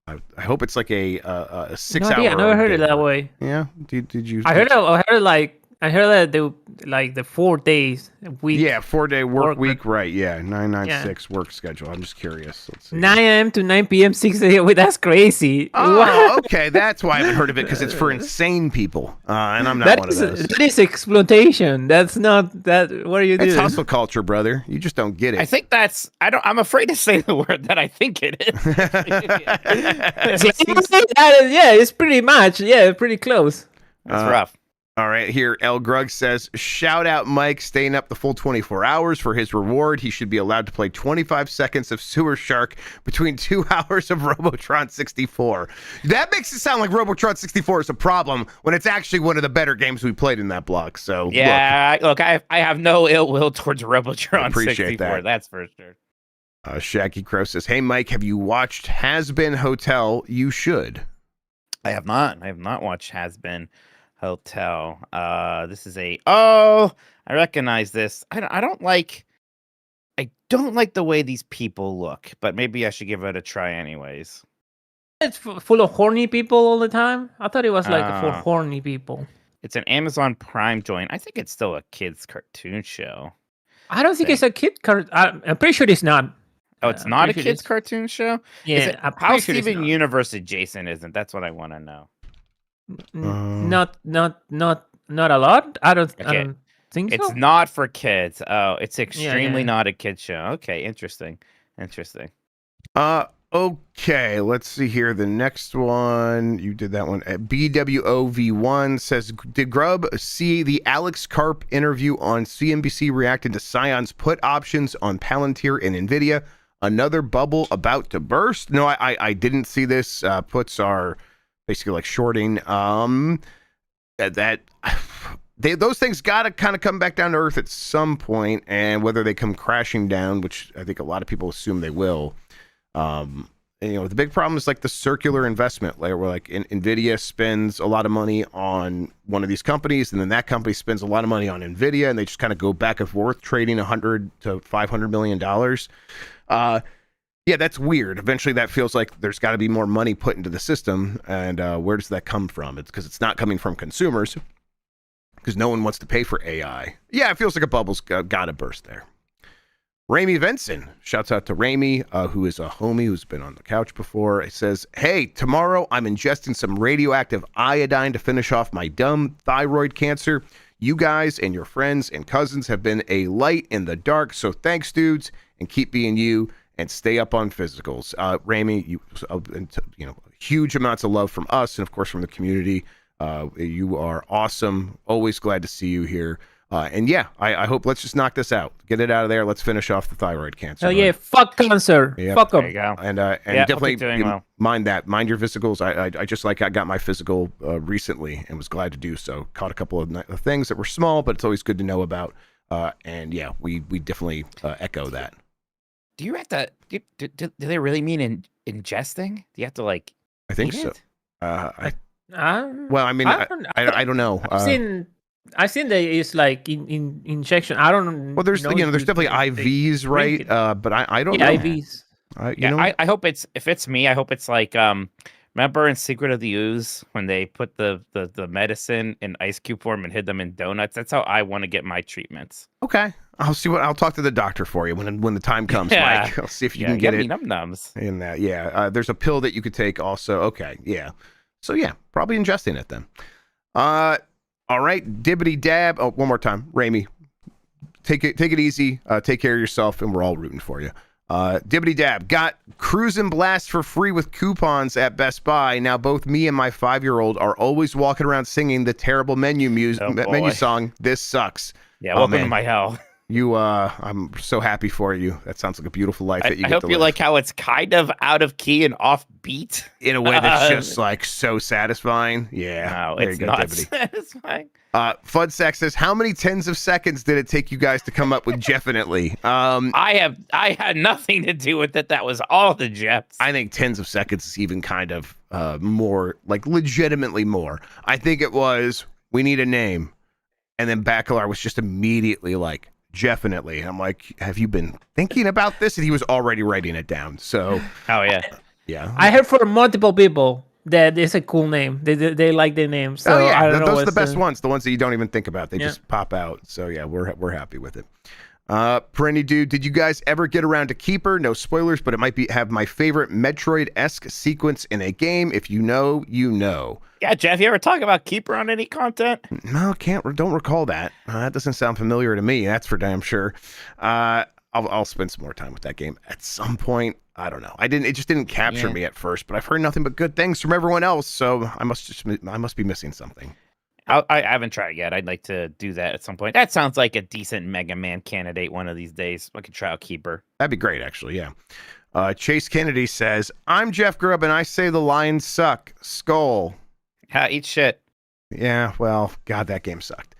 I hope it's like a 6 hour. I never heard it that way. Yeah. Did you? I heard that they like the 4 days a week. Yeah, 4-day work week, right? Yeah, 996 work schedule. I'm just curious. Let's see. 9 a.m. to 9 p.m. 6 a.m. Wait, that's crazy. Oh, okay. That's why I haven't heard of it because it's for insane people, and I'm not one of those. That is exploitation. That's not that. What are you doing? It's hustle culture, brother. You just don't get it. I think that's I'm afraid to say the word that I think it is. Yeah, it's pretty much. Yeah, pretty close. That's rough. All right, here, El Grug says, shout out Mike staying up the full 24 hours for his reward. He should be allowed to play 25 seconds of Sewer Shark between 2 hours of Robotron 64. That makes it sound like Robotron 64 is a problem when it's actually one of the better games we played in that block. So yeah, look I have no ill will towards Robotron appreciate 64. that. That's for sure. Shaggy Crow says, hey, Mike, have you watched Has Been Hotel? You should. I have not. I have not watched Has Been Hotel. This is I recognize this. I don't like the way these people look, but maybe I should give it a try anyways. It's full of horny people all the time. I thought it was like for horny people. It's an Amazon Prime joint. I think it's still a kids cartoon show. I don't think it's a kid cartoon. I'm pretty sure it's not. Oh, it's not a kids cartoon show? Yeah, Is it, I'm how pretty sure it's Steven not. Universe adjacent isn't? That's what I want to know. Not a lot. I don't think so. It's not for kids. Oh, it's extremely yeah. not a kid show. Okay, interesting. Okay, let's see here. The next one, you did that one. BWOV1 says, did Grubb see the Alex Karp interview on CNBC reacting to Scion's put options on Palantir and NVIDIA? Another bubble about to burst? No, I didn't see this. Puts are basically like shorting. Those things got to kind of come back down to earth at some point, and whether they come crashing down, which I think a lot of people assume they will. The big problem is like the circular investment, where like NVIDIA spends a lot of money on one of these companies, and then that company spends a lot of money on NVIDIA, and they just kind of go back and forth trading $100 to $500 million. Yeah, that's weird. Eventually that feels like there's got to be more money put into the system. And where does that come from? It's because it's not coming from consumers, because no one wants to pay for AI. Yeah, it feels like a bubble's got to burst there. Ramy Venson, shouts out to Ramy, who is a homie who's been on the couch before. It says, hey, tomorrow I'm ingesting some radioactive iodine to finish off my dumb thyroid cancer. You guys and your friends and cousins have been a light in the dark, so thanks, dudes, and keep being you, and stay up on physicals. Ramy, huge amounts of love from us, and of course from the community. You are awesome. Always glad to see you here. And yeah, I hope, let's just knock this out. Get it out of there. Let's finish off the thyroid cancer. Oh yeah, fuck cancer. Yep. Fuck them. There you go. And definitely mind that. Mind your physicals. I got my physical recently and was glad to do so. Caught a couple of things that were small, but it's always good to know about. And yeah, we definitely echo that. Do you have to? Do they really mean ingesting? Do you have to like? I think eat so. it? Well, I mean, I don't know. I've seen that it's like in injection. I don't. Well, there's there's definitely IVs, right? But I don't know. IVs. I hope if it's me, I hope it's like remember in Secret of the Ooze when they put the medicine in ice cube form and hid them in donuts? That's how I want to get my treatments. Okay, I'll talk to the doctor for you when the time comes, Yeah. Mike. I'll see if you can get it. Num-nums. In that, yeah. There's a pill that you could take also. Okay, yeah. So yeah, probably ingesting it then. All right, dibbity dab. Oh, one more time, Ramy. Take it easy. Take care of yourself, and we're all rooting for you. Dibbity dab got Cruisin' Blast for free with coupons at Best Buy. Now both me and my 5-year-old are always walking around singing the terrible menu song. This sucks. Yeah, welcome to my hell. I'm so happy for you. That sounds like a beautiful life that you get to live. I hope you like how it's kind of out of key and off beat in a way that's just like so satisfying. Yeah, no, it's not satisfying. Fudsack says, how many tens of seconds did it take you guys to come up with Jeffinitely? I had nothing to do with it. That was all the Jeffs. I think tens of seconds is even kind of more, like legitimately more. I think it was, we need a name. And then Bacalar was just immediately like, Definitely. I'm like, have you been thinking about this? And he was already writing it down. So, oh yeah, yeah. I heard from multiple people that it's a cool name. They like the name. So oh yeah, I don't know those are the best ones. The ones that you don't even think about. They just pop out. So yeah, we're happy with it. Perenni Dude, did you guys ever get around to Keeper? No spoilers, but it might have my favorite Metroid-esque sequence in a game. If you know, you know. Yeah, Jeff, you ever talk about Keeper on any content? No, don't recall that. That doesn't sound familiar to me. That's for damn sure. I'll spend some more time with that game at some point. I don't know. It just didn't capture me at first, but I've heard nothing but good things from everyone else. So I must be missing something. I haven't tried yet. I'd like to do that at some point. That sounds like a decent Mega Man candidate one of these days. I could try out Keeper. That'd be great, actually. Yeah. Chase Kennedy says, I'm Jeff Grubb, and I say the Lions suck. Skull. Eat shit. Yeah, well, God, that game sucked.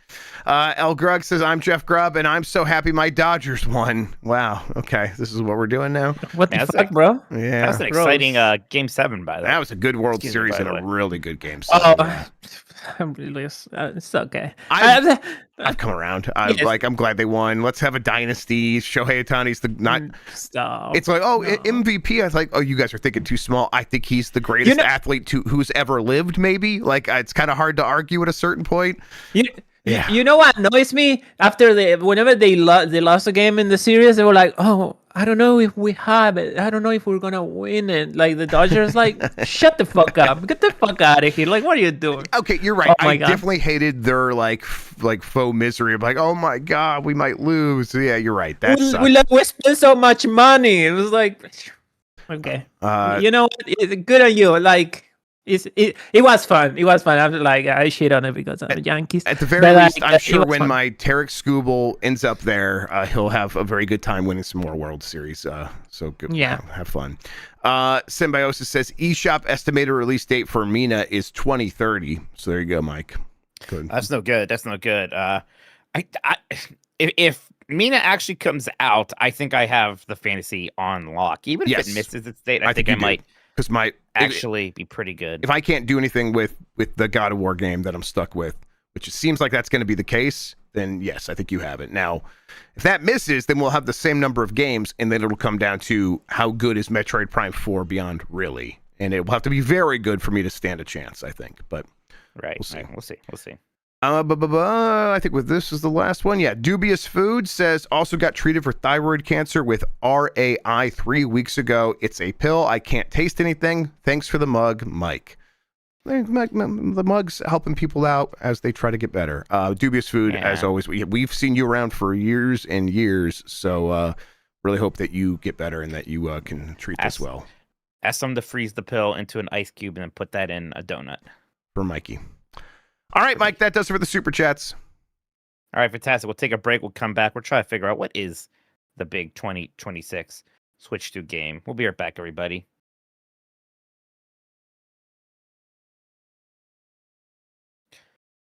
El Grug says, I'm Jeff Grubb, and I'm so happy my Dodgers won. Wow. Okay, this is what we're doing now. What the fuck, bro? Yeah. That was an exciting Game 7, by the way. That was a good World Series and a really good Game 7. Oh, I'm really, it's okay. I've come around. I'm glad they won. Let's have a dynasty. Shohei Ohtani's Stop. It's like, MVP. I was like, oh, you guys are thinking too small. I think he's the greatest athlete who's ever lived, maybe. Like, it's kind of hard to argue at a certain point. You know what annoys me? Whenever they lost a game in the series, they were like, oh, I don't know if we have it. I don't know if we're gonna win it. Like the Dodgers, like shut the fuck up, get the fuck out of here. Like what are you doing? Okay, you're right. Oh my I God. definitely hated their like faux misery of like, oh my god, we might lose. Yeah, you're right. That sucks. We spent so much money. It was like, okay, you know what? It's good on you. Like it was fun. It was fun. I'm like I shit on it because I'm a Yankees. At the very But, least, like, I'm it sure was when fun. my Tarek Skubal ends up there, he'll have a very good time winning some more World Series. So good. Yeah. Have fun. Symbiosis says eShop estimated release date for Mina is 2030. So there you go, Mike. Good. That's no good. That's no good. If Mina actually comes out, I think I have the fantasy on lock. Even if Yes. it misses its date, I think I you do. might Because actually be pretty good. if I can't do anything with the God of War game that I'm stuck with, which it seems like that's going to be the case, then yes, I think you have it. Now, if that misses, then we'll have the same number of games, and then it'll come down to how good is Metroid Prime 4 Beyond really, and it will have to be very good for me to stand a chance, I think. But Right. we'll see. Right. We'll see. We'll see. I think with this is the last one. Yeah, Dubious Food says also got treated for thyroid cancer with RAI 3 weeks ago. It's a pill. I can't taste anything. Thanks for the mug, Mike. The mug's helping people out as they try to get better. Dubious Food, as always, we've seen you around for years and years, so really hope that you get better and that you can treat this well. Ask them to freeze the pill into an ice cube and then put that in a donut. For Mikey. All right, Mike, that does it for the Super Chats. All right, fantastic. We'll take a break. We'll come back. We'll try to figure out what is the big 2026 Switch 2 game. We'll be right back, everybody.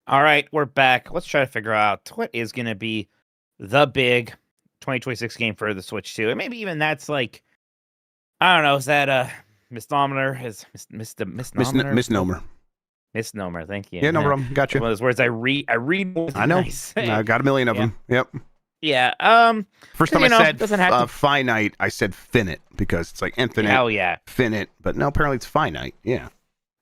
All right, we're back. Let's try to figure out what is going to be the big 2026 game for the Switch 2. And maybe even that's like, I don't know, is that a misnomer? Misnomer. Misnomer, thank you. Yeah, no problem. Gotcha. One of those words I read more than I know. I say. I got a million of them. Yep. Yeah. First time I said doesn't have to... finite, I said finite because it's like infinite. Hell yeah. Finite, but no, apparently it's finite. Yeah.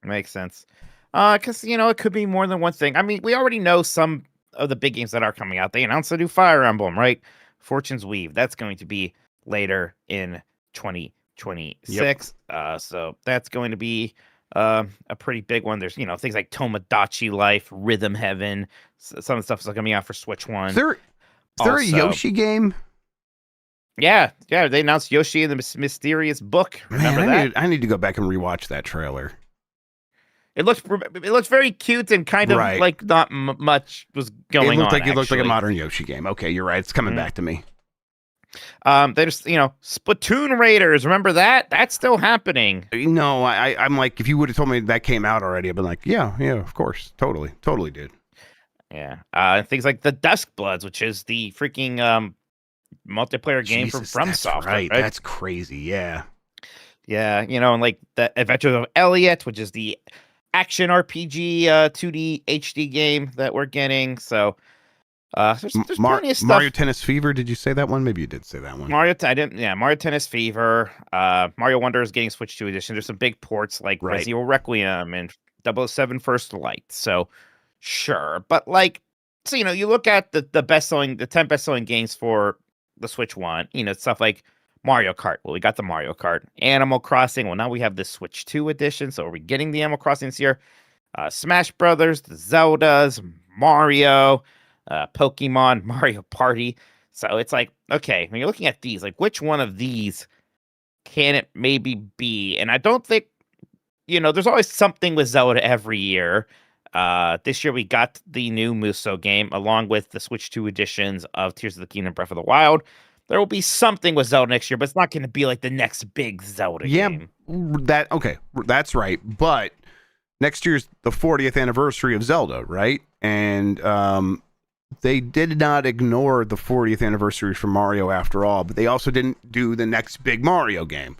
Makes sense. Because, it could be more than one thing. I mean, we already know some of the big games that are coming out. They announced a new Fire Emblem, right? Fortune's Weave. That's going to be later in 2026. Yep. So that's going to be a pretty big one. There's, things like Tomodachi Life, Rhythm Heaven. Some of the stuff is coming out for Switch 1. Is there a Yoshi game? Yeah. They announced Yoshi and the Mysterious Book. Remember that? I need to go back and rewatch that trailer. It looks very cute and kind of like not much was going on. It looked like a modern Yoshi game. Okay, you're right. It's coming back to me. There's Splatoon Raiders. Remember that? That's still happening. No, I'm like, if you would have told me that came out already, I'd been like, yeah, of course, totally did. Yeah. Things like the Dusk Bloods, which is the freaking multiplayer game from FromSoft. Right, that's crazy. Yeah. Yeah, and like the Adventures of Elliot, which is the action RPG 2D HD game that we're getting. So there's plenty of stuff. Mario Tennis Fever, did you say that one? Maybe you did say that one. Mario Tennis Fever. Mario Wonder is getting Switch 2 edition. There's some big ports like Resident Evil Requiem and 007 First Light. So sure. But so you look at the 10 best-selling games for the Switch 1, stuff like Mario Kart. Well, we got the Mario Kart. Animal Crossing. Well, now we have the Switch 2 edition. So are we getting the Animal Crossing this year? Smash Brothers, the Zeldas, Mario, Pokemon, Mario Party. So it's like, okay, when you're looking at these, like which one of these can it maybe be? And I don't think, there's always something with Zelda every year. This year we got the new Muso game along with the Switch 2 editions of Tears of the Kingdom, Breath of the Wild. There will be something with Zelda next year, but it's not going to be like the next big Zelda game. That's right. But next year's the 40th anniversary of Zelda, right? And they did not ignore the 40th anniversary for Mario after all, but they also didn't do the next big Mario game.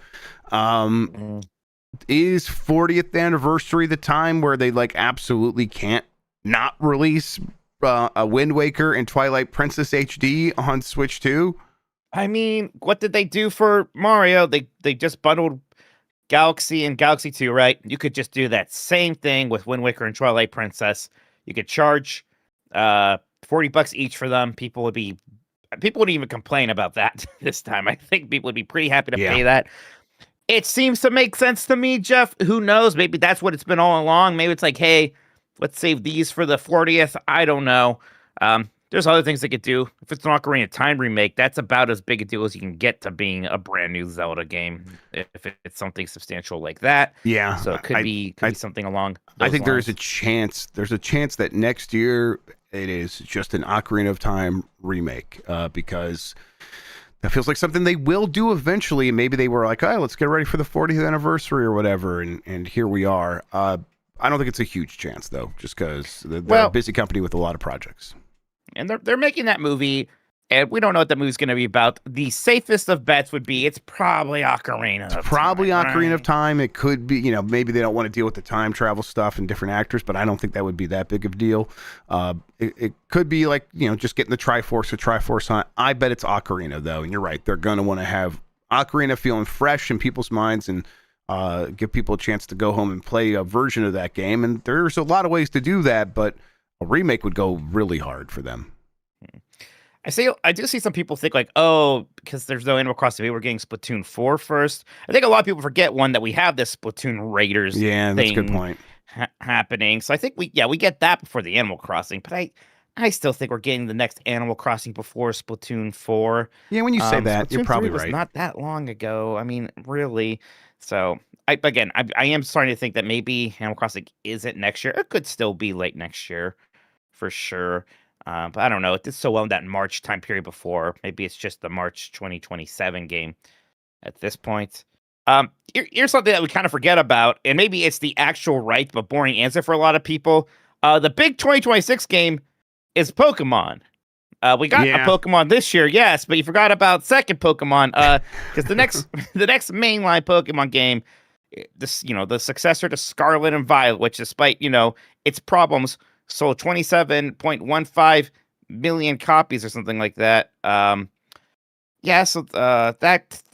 Is 40th anniversary the time where they absolutely can't not release a Wind Waker and Twilight Princess HD on Switch 2? I mean, what did they do for Mario? They just bundled Galaxy and Galaxy 2, right? You could just do that same thing with Wind Waker and Twilight Princess. You could charge $40 each for them. People would be people wouldn't even complain about that this time. I think people would be pretty happy to Yeah. pay that. It seems to make sense to me, Jeff. Who knows? Maybe that's what it's been all along. Maybe it's like, hey, let's save these for the 40th. I don't know. There's other things they could do. If it's an Ocarina of Time remake, that's about as big a deal as you can get to being a brand new Zelda game. If it's something substantial like that, Yeah. so it could be something along those I think lines. there's a chance that next year it is just an Ocarina of Time remake, because that feels like something they will do eventually. And maybe they were like, oh, let's get ready for the 40th anniversary or whatever. And here we are. I don't think it's a huge chance, though, just because they're a busy company with a lot of projects. And they're making that movie, and we don't know what that movie's going to be about. The safest of bets would be it's probably Ocarina of Time. Ocarina of Time. It could be, maybe they don't want to deal with the time travel stuff and different actors, but I don't think that would be that big of a deal. It could be like, just getting the Triforce or Triforce Hunt. I bet it's Ocarina, though, and you're right. They're going to want to have Ocarina feeling fresh in people's minds and give people a chance to go home and play a version of that game. And there's a lot of ways to do that, but a remake would go really hard for them. I do see some people think like, oh, because there's no Animal Crossing, we're getting Splatoon 4 first. I think a lot of people forget that we have this Splatoon Raiders that's a good point. Happening. So I think we get that before the Animal Crossing, but I still think we're getting the next Animal Crossing before Splatoon 4. Yeah, when you say that, Splatoon you're probably 3 was right. not that long ago. I mean, really. So I am starting to think that maybe Animal Crossing isn't next year. It could still be late next year, for sure. But I don't know. It did so well in that March time period before. Maybe it's just the March 2027 game at this point. Here's something that we kind of forget about, and maybe it's the actual right but boring answer for a lot of people. The big 2026 game is Pokemon. We got a Pokemon this year, yes, but you forgot about second Pokemon. Because the next mainline Pokemon game, the successor to Scarlet and Violet, which despite its problems, sold 27.15 million copies or something like that. So that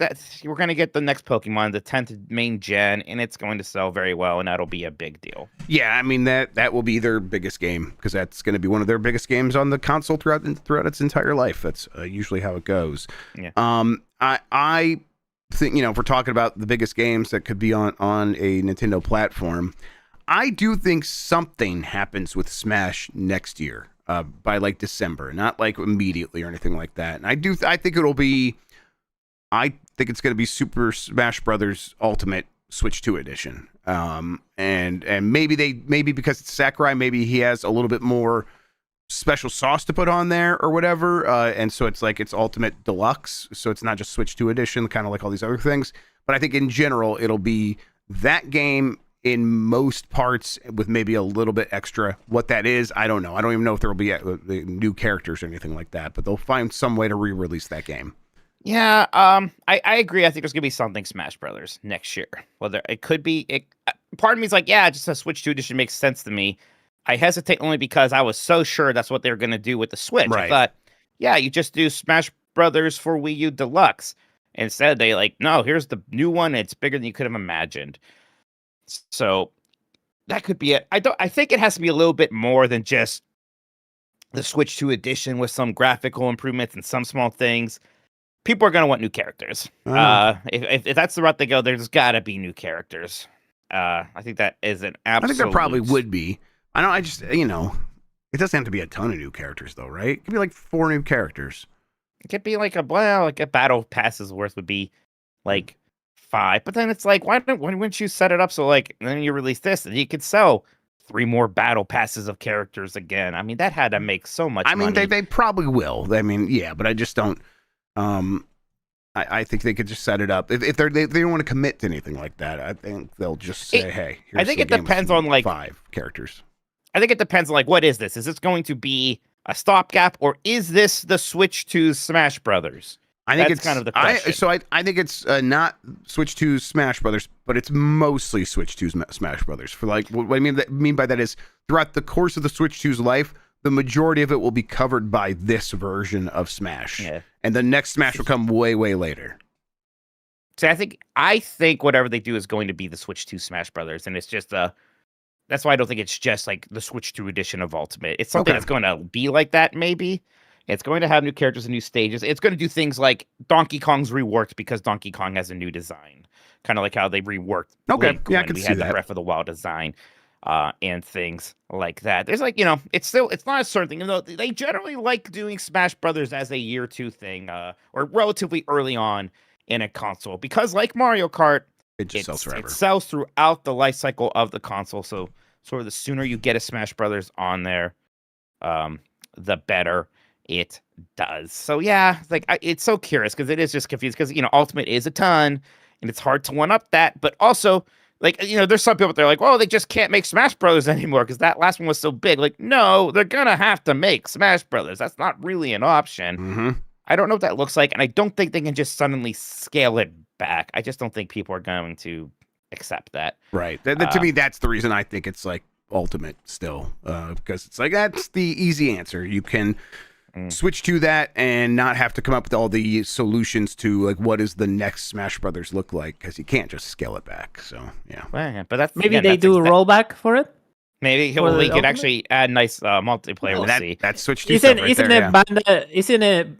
we're gonna get the next Pokemon, the 10th main gen, and it's going to sell very well, and that'll be a big deal. Yeah, I mean that will be their biggest game, because that's going to be one of their biggest games on the console throughout its entire life. That's usually how it goes. Yeah. I think if we're talking about the biggest games that could be on a Nintendo platform, I do think something happens with Smash next year, by like December, not like immediately or anything like that. And I think it's going to be Super Smash Brothers Ultimate Switch 2 edition. And maybe because it's Sakurai, maybe he has a little bit more special sauce to put on there or whatever. And so it's like it's Ultimate Deluxe. So it's not just Switch 2 edition, kind of like all these other things. But I think in general, it'll be that game in most parts with maybe a little bit extra. What that is, I don't know. I don't even know if there will be new characters or anything like that, but they'll find some way to re-release that game. Yeah, I agree. I think there's gonna be something Smash Brothers next year. Whether it could be, part of me is like, yeah, just a Switch 2 edition makes sense to me. I hesitate only because I was so sure that's what they were gonna do with the Switch. Right. I thought, yeah, you just do Smash Brothers for Wii U Deluxe. Instead, they no, here's the new one. It's bigger than you could have imagined. So that could be it. I think it has to be a little bit more than just the Switch 2 edition with some graphical improvements and some small things. People are going to want new characters. If that's the route they go, there's got to be new characters. I think that is an absolute... I think there probably would be. I just, it doesn't have to be a ton of new characters though, right? It could be like 4 new characters. It could be like a battle passes worth would be like 5, but then it's like, why wouldn't you set it up so then you release this and you could sell 3 more battle passes of characters again? I mean, that had to make so much money. They probably will. I mean, yeah, but I just don't. I think they could just set it up if they don't want to commit to anything like that. I think they'll just say, hey. Here's I think it depends on 5 characters. I think it depends on what is this? Is this going to be a stopgap, or is this the Switch to Smash Brothers? I think That's kind of the question. I think it's not Switch 2 Smash Brothers, but it's mostly Switch 2 Smash Brothers. For what I mean by that is throughout the course of the Switch 2's life, the majority of it will be covered by this version of Smash, and the next Smash will come way, way later. See, I think whatever they do is going to be the Switch 2 Smash Brothers, and it's just that's why I don't think it's just like the Switch 2 edition of Ultimate. It's something that's going to be like that, maybe. It's going to have new characters and new stages. It's going to do things like Donkey Kong's reworked because Donkey Kong has a new design, kind of like how they reworked. Okay, Link yeah, I when could we see had the that. Breath of the Wild design, and things like that. There's like, you know, it's not a certain thing. You know, they generally like doing Smash Brothers as a year 2 thing, or relatively early on in a console, because like Mario Kart, It just sells forever. It sells throughout the life cycle of the console. So sort of the sooner you get a Smash Brothers on there, the better it does. So yeah, like it's so curious because it is just confused because, you know, Ultimate is a ton and it's hard to one up that, but also like, you know, there's some people they're like, well, they just can't make Smash Brothers anymore because that last one was so big. Like, no, they're gonna have to make Smash Brothers. That's not really an option. Mm-hmm. I don't know what that looks like, and I don't think they can just suddenly scale it back. I just don't think people are going to accept that. Right. To me, that's the reason I think it's like Ultimate still, because it's like that's the easy answer. You can switch to that and not have to come up with all the solutions to like what does the next Smash Brothers look like, because you can't just scale it back. So yeah. Well, yeah, but that's Maybe again, they that's do a rollback for it. Maybe For the we could Ultimate? actually add nice multiplayer. Well, We'll see. that switch to Isn't stuff right isn't there. it Yeah. Bandai?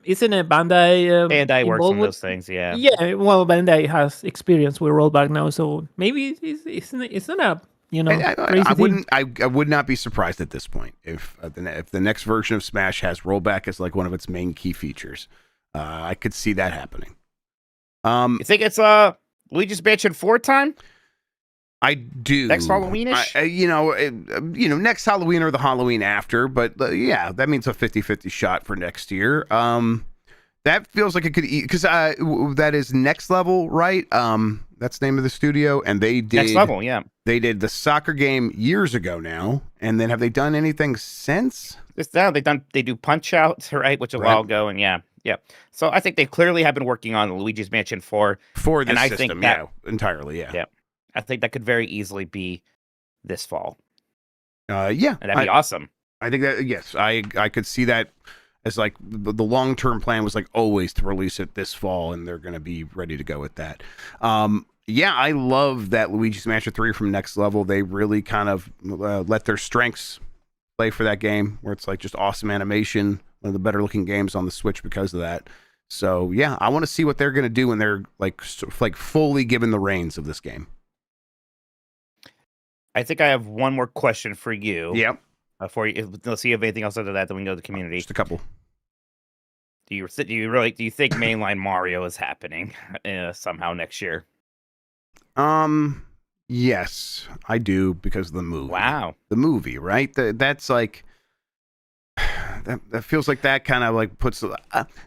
Isn't it Bandai? Bandai works on involved with- those things. Yeah. Yeah, well, Bandai has experience with rollback now, so maybe it's not a crazy I thing. wouldn't. I would not be surprised at this point if the next version of Smash has rollback as like one of its main key features. I could see that happening. You think it's Luigi's Mansion 4 time? I do. Next Halloweenish? Next Halloween or the Halloween after, but yeah, that means a 50-50 shot for next year. That feels like it could, because that is Next Level, right? That's the name of the studio, and they did Next Level, yeah. They did the soccer game years ago now, and then have they done anything since? It's now they do Punch Out, right, which a while ago, and yeah. So I think they clearly have been working on Luigi's Mansion 4 For this and I system, think that, yeah, entirely, yeah. Yeah. I think that could very easily be this fall. Yeah, And that'd be awesome. I think that, yes, I could see that as like the long-term plan was like always to release it this fall, and they're going to be ready to go with that. Yeah, I love that Luigi's Mansion 3 from Next Level. They really kind of let their strengths play for that game, where it's like just awesome animation, one of the better looking games on the Switch because of that. So yeah, I want to see what they're going to do when they're like fully given the reins of this game. I think I have one more question for you. Yep. Let's see if you have anything else after that. Then we can go to the community. Just a couple. Do you think mainline Mario is happening somehow next year? Yes, I do, because of the movie. Wow. The movie, right? That's like that feels like that kind of like puts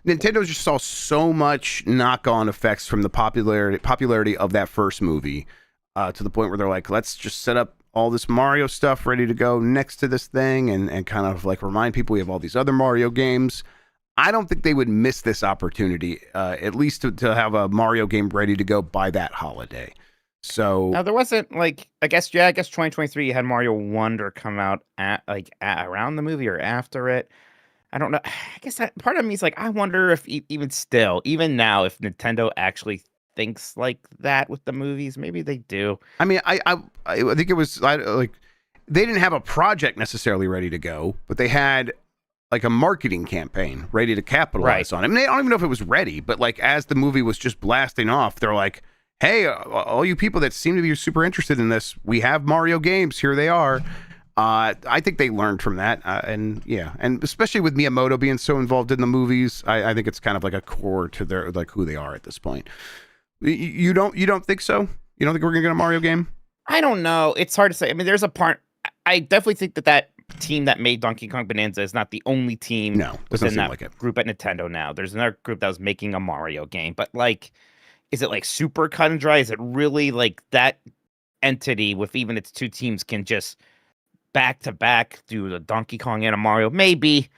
Nintendo just saw so much knock-on effects from the popularity of that first movie, to the point where they're like, let's just set up all this Mario stuff ready to go next to this thing, and kind of like remind people we have all these other Mario games. I don't think they would miss this opportunity, at least to have a Mario game ready to go by that holiday. So now there wasn't like, I guess 2023 you had Mario Wonder come out around the movie or after it. I don't know. I guess that part of me is like, I wonder if even now, if Nintendo actually thinks like that with the movies. Maybe they do. I mean, I think it was like they didn't have a project necessarily ready to go, but they had like a marketing campaign ready to capitalize on it. I mean, I don't even know if it was ready, but like as the movie was just blasting off, they're like, hey, all you people that seem to be super interested in this, we have Mario games. Here they are. I think they learned from that. And especially with Miyamoto being so involved in the movies, I think it's kind of like a core to their, like who they are at this point. You don't think so? You don't think we're going to get a Mario game? I don't know. It's hard to say. I mean, there's a part, I definitely think that team that made Donkey Kong Bonanza is not the only team within that group at Nintendo now. There's another group that was making a Mario game, but like, is it like super cut and dry? Is it really like that entity with even its two teams can just back to back do the Donkey Kong and a Mario? Maybe.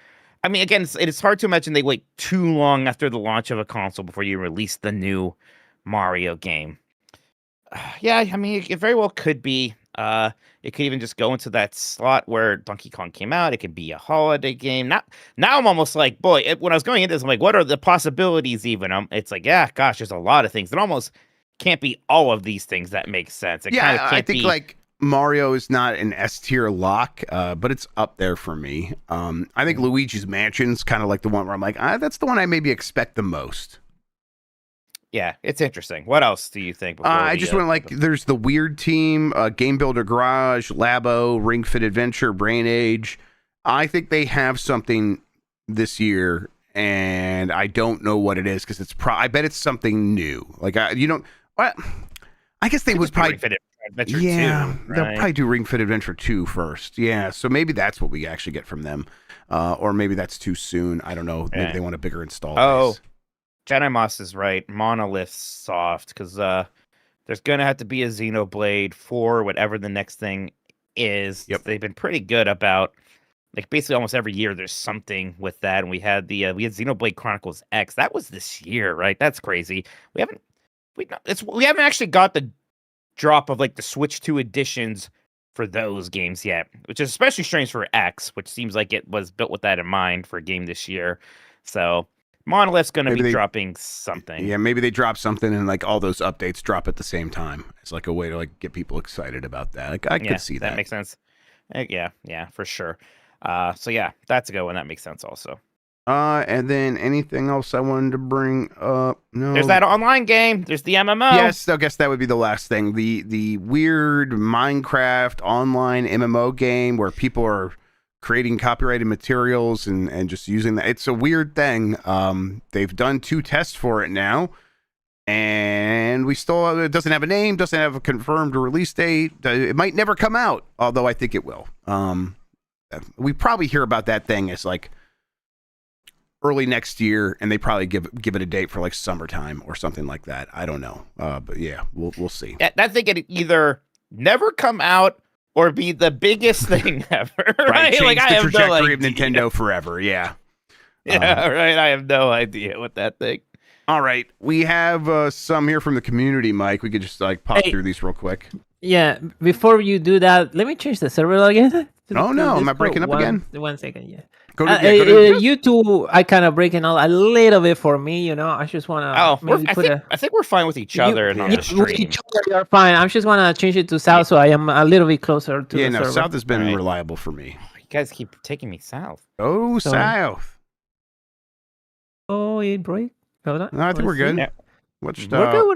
I mean, again, it's hard to imagine they wait too long after the launch of a console before you release the new Mario game. Yeah, I mean, it very well could be. It could even just go into that slot where Donkey Kong came out. It could be a holiday game. Now I'm almost like, boy, when I was going into this, I'm like, what are the possibilities even? It's like, yeah, gosh, there's a lot of things. It almost can't be all of these things that make sense. It kind of can't I think be like Mario is not an S tier lock, but it's up there for me. I think Luigi's Mansion's kind of like the one where I'm like, that's the one I maybe expect the most. Yeah, it's interesting. What else do you think? I just went like, there's the Weird Team, Game Builder Garage, Labo, Ring Fit Adventure, Brain Age. I think they have something this year, and I don't know what it is because I bet it's something new. Like I guess they would probably. Ring Fit Adventure 2, they'll right? probably do Ring Fit Adventure 2 first. Yeah, so maybe that's what we actually get from them, or maybe that's too soon. I don't know. Maybe they want a bigger install base. Jedi Moss is right. Monolith's soft because there's gonna have to be a Xenoblade for whatever the next thing is. Yep. They've been pretty good about like basically almost every year there's something with that, and we had Xenoblade Chronicles X. That was this year, right? That's crazy. We haven't actually got the drop of like the Switch 2 editions for those games yet, which is especially strange for X, which seems like it was built with that in mind for a game this year. So Monolith's going to be dropping something. Yeah, maybe they drop something and like all those updates drop at the same time. It's like a way to like get people excited about that. Like I could see that. That makes sense. Yeah, for sure. So yeah, that's a good one. That makes sense also. And then anything else I wanted to bring up? No. There's that online game. There's the MMO. Yes, I guess that would be the last thing. The weird Minecraft online MMO game where people are creating copyrighted materials and just using that. It's a weird thing. They've done 2 tests for it now, and it doesn't have a name, doesn't have a confirmed release date. It might never come out, although I think it will. We probably hear about that thing as like early next year, and they probably give it a date for like summertime or something like that. I don't know, but yeah, we'll see. That thing could either never come out or be the biggest thing ever, right? Change like the I have trajectory of Nintendo forever. Yeah. Yeah, right. I have no idea what that thing. All right, we have some here from the community, Mike. We could just like pop through these real quick. Yeah, before you do that, let me change the server again. Oh no, am I breaking up again? 1 second, yeah. Go to you two are kind of breaking out a little bit for me, you know. I just want to. I think we're fine with each other and on the stream. With each other, you're fine. I'm just want to change it to south, so I am a little bit closer to the server. South has been reliable for me. You guys keep taking me south. Oh, south. Oh, it break. Hold on. No, I think we're good. Yeah. We're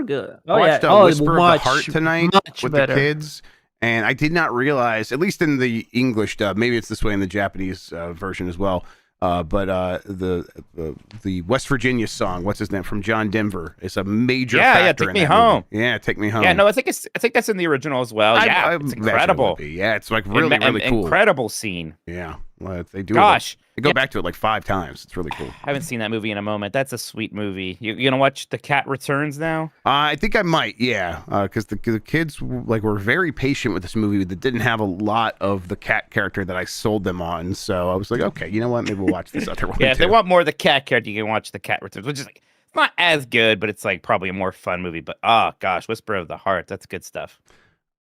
good. Oh watched, yeah. Whisper of the Heart tonight with better. the kids. And I did not realize, at least in the English dub, maybe it's this way in the Japanese version as well. But the West Virginia song, what's his name, from John Denver, is a major factor. Take Me Home. Yeah, Take Me Home. Yeah, no, I think that's in the original as well. It's incredible. Yeah, it's like really cool. Incredible scene. Yeah, well, they do. Gosh, they go back to it like 5 times. It's really cool. I haven't seen that movie in a moment. That's a sweet movie. You gonna watch The Cat Returns now? I think I might. Yeah, because the kids like were very patient with this movie that didn't have a lot of the cat character that I sold them on. So I was like, okay, you know what? Maybe we'll watch this other one. Yeah, if too. they want more of the cat character, you can watch The Cat Returns, which is like it's not as good, but it's like probably a more fun movie. But oh gosh, Whisper of the Heart, that's good stuff.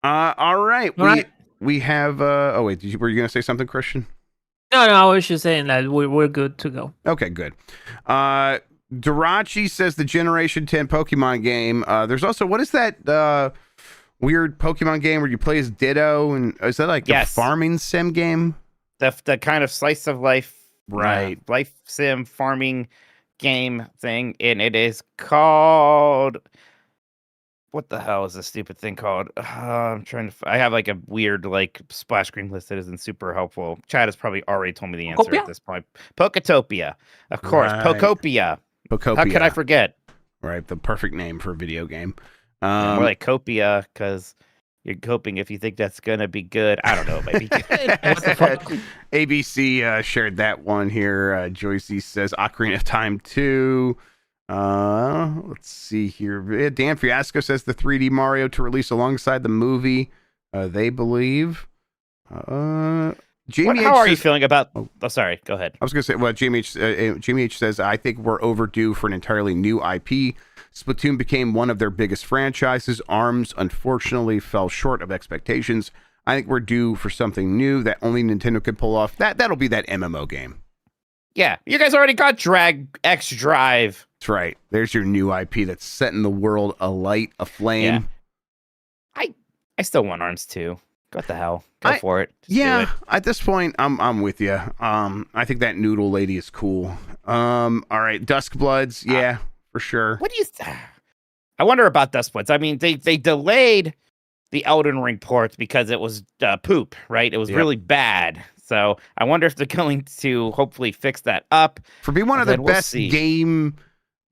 All right. We have. Oh wait, were you gonna say something, Christian? No, I was just saying that we're good to go. Okay, good. Darachi says the Generation 10 Pokemon game. There's also, what is that weird Pokemon game where you play as Ditto? And is that like a farming sim game? The kind of slice of life, right? Life sim farming game thing, and it is called. What the hell is this stupid thing called? I'm trying to. I have like a weird like splash screen list that isn't super helpful. Chad has probably already told me the answer at this point. Poketopia, of course. Right. Pokopia. How could I forget? Right, the perfect name for a video game. More like Copia, because you're coping if you think that's gonna be good. I don't know. It might be good. ABC shared that one here. Joycey says Ocarina of Time 2. Let's see here. Dan Fiasco says the 3D Mario to release alongside the movie. They believe. Jamie how are you feeling about? Oh, sorry. Go ahead. I was going to say. Well, Jamie H says I think we're overdue for an entirely new IP. Splatoon became one of their biggest franchises. ARMS unfortunately fell short of expectations. I think we're due for something new that only Nintendo could pull off. That'll be that MMO game. Yeah, you guys already got Drag X Drive. That's right. There's your new IP that's setting the world alight, aflame. Yeah. I still want ARMS 2. What the hell? Go for it. Just do it. At this point, I'm with you. I think that noodle lady is cool. All right, Duskbloods, yeah, for sure. What do you? I wonder about Duskbloods. I mean, they delayed the Elden Ring port because it was poop, right? It was really bad. So I wonder if they're going to hopefully fix that up. For being one of the best game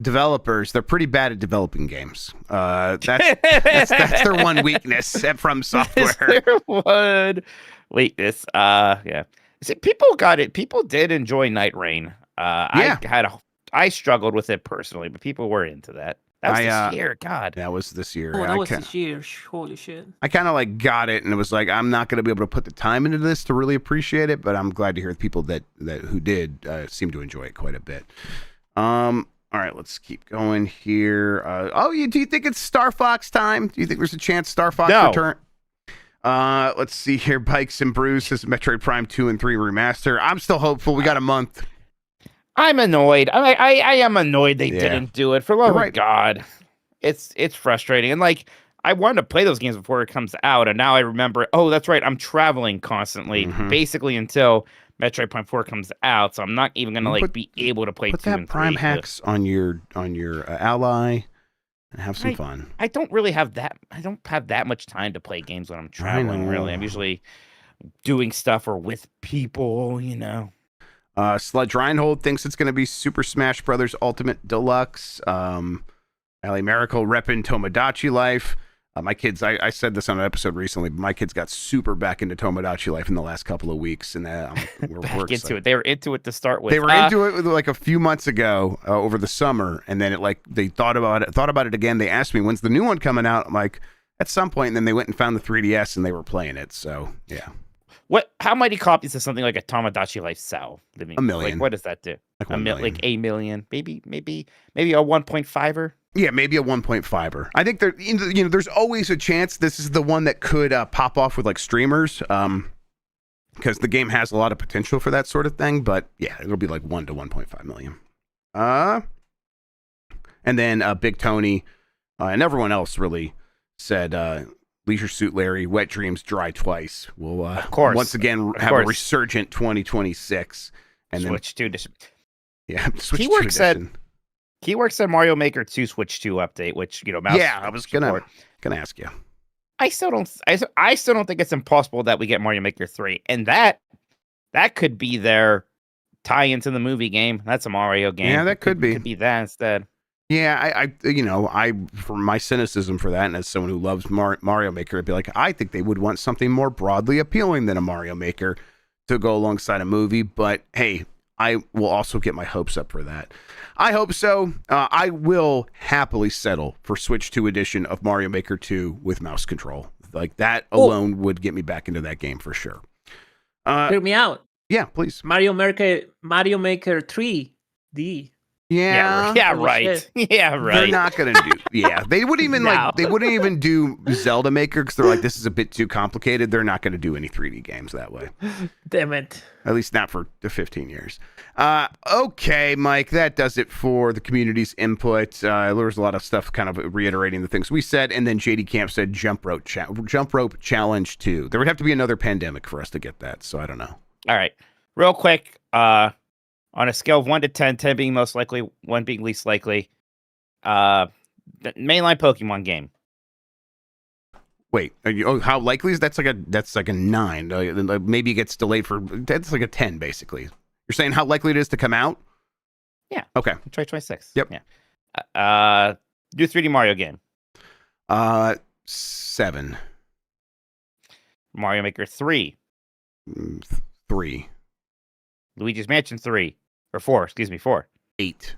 developers, they're pretty bad at developing games. That's their one weakness from software. That's their one weakness. Yeah. See, people got it. People did enjoy Night Rain. I struggled with it personally, but people were into that. That was this year. God. That was this year. Oh, that was this year. Holy shit. I kind of like got it, and it was like, I'm not going to be able to put the time into this to really appreciate it, but I'm glad to hear the people that who did seem to enjoy it quite a bit. All right, let's keep going here. Do you think it's Star Fox time? Do you think there's a chance Star Fox return? Let's see here. Bikes and Brews says Metroid Prime 2 and 3 remaster. I'm still hopeful. We got a month. I'm annoyed. I am annoyed they didn't do it. For love of God, it's frustrating. And like, I wanted to play those games before it comes out, and now I remember. Oh, that's right. I'm traveling constly, basically until Metroid Prime 4 comes out. So I'm not even gonna be able to play 2 and 3. Put that Prime hacks on your Ally and have some fun. I don't really have that. I don't have that much time to play games when I'm traveling. Really, I'm usually doing stuff or with people. You know. Sludge Reinhold thinks it's going to be Super Smash Brothers Ultimate Deluxe. Allie Miracle repping Tomodachi Life. My kids, I said this on an episode recently, but my kids got super back into Tomodachi Life in the last couple of weeks, and we're back into it. They were into it to start with. They were into it like a few months ago over the summer, and then they thought about it again. They asked me, when's the new one coming out? I'm like, at some point, and then they went and found the 3DS, and they were playing it. So yeah. How many copies does something like a Tomodachi Life sell? A million. Like, what does that do? Like a million, maybe a 1.5er. Yeah, maybe a 1.5er. I think there's always a chance this is the one that could pop off with like streamers, because the game has a lot of potential for that sort of thing. But yeah, it'll be like 1 to 1.5 million. And then Big Tony and everyone else really said. Leisure Suit Larry, Wet Dreams, Dry Twice. We'll once again have a resurgent 2026. And Switch 2 edition. Yeah, Switch 2 edition. Keyworks said Mario Maker 2 Switch 2 update, which mouse. Yeah, I was gonna ask you. I still don't think it's impossible that we get Mario Maker 3, and that could be their tie into the movie game. That's a Mario game. Yeah, that could be. Could be that instead. Yeah, I for my cynicism for that, and as someone who loves Mario Maker, I'd be like, I think they would want something more broadly appealing than a Mario Maker to go alongside a movie. But hey, I will also get my hopes up for that. I hope so. I will happily settle for Switch 2 edition of Mario Maker 2 with mouse control. Like that alone would get me back into that game for sure. Hear me out. Yeah, please. Mario Maker 3D. Yeah, right. Yeah, right. They're not gonna do. Yeah, they wouldn't even they wouldn't even do Zelda Maker because they're like, this is a bit too complicated. They're not gonna do any 3D games that way. Damn it. At least not for the 15 years. Okay, Mike, that does it for the community's input. There was a lot of stuff kind of reiterating the things we said, and then JD Camp said Jump Rope Challenge 2. There would have to be another pandemic for us to get that, so I don't know. All right, real quick. On a scale of 1 to 10, 10 being most likely, 1 being least likely, the mainline Pokemon game. Wait, how likely is that's like a 9? Maybe it gets delayed that's like a 10 basically. You're saying how likely it is to come out? Yeah. Okay. 2026. Yep. Yeah. Do 3D Mario game. 7. Mario Maker 3. 3. Luigi's Mansion 3. Or 4, excuse me, 4. 8.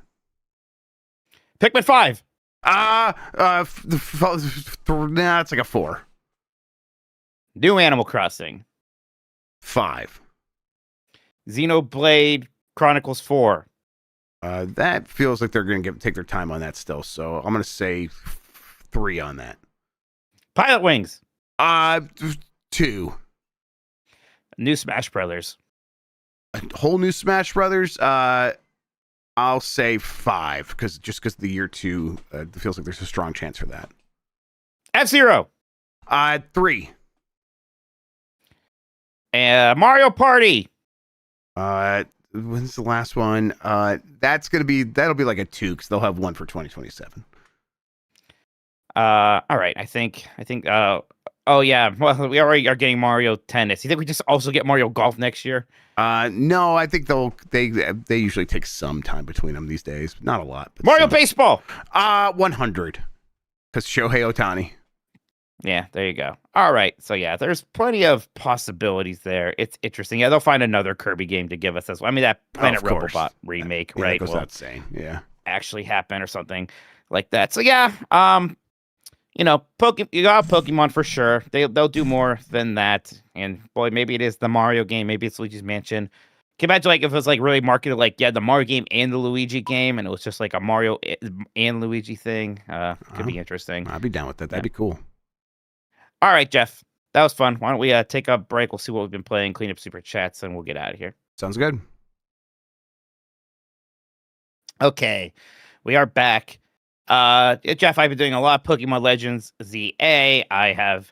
Pikmin 5. It's like a 4. New Animal Crossing. 5. Xenoblade Chronicles 4. That feels like they're going to take their time on that still, so I'm going to say 3 on that. Pilot Wings. 2. New Smash Brothers. A whole new Smash Brothers. I'll say 5 because the year 2 it feels like there's a strong chance for that. F-Zero. 3. Mario Party. When's the last one? That'll be like a 2 because they'll have one for 2027. All right. I think. Oh yeah. Well, we already are getting Mario Tennis. You think we just also get Mario Golf next year? No, I think they usually take some time between them these days. Not a lot. But Mario some. Baseball. 100. Because Shohei Ohtani. Yeah, there you go. All right. So yeah, there's plenty of possibilities there. It's interesting. Yeah, they'll find another Kirby game to give us as well. I mean, that Planet Robobot remake, yeah, right? That goes without saying. Yeah. Actually happen or something like that. So yeah, you got Pokemon for sure. They'll do more than that. And boy, maybe it is the Mario game. Maybe it's Luigi's Mansion. Can you imagine like if it was like really marketed like the Mario game and the Luigi game, and it was just like a Mario and Luigi thing? Could be interesting. I'd be down with that. That'd be cool. All right, Jeff, that was fun. Why don't we take a break? We'll see what we've been playing, clean up super chats, and we'll get out of here. Sounds good. Okay, we are back. Jeff, I've been doing a lot of Pokemon Legends ZA. I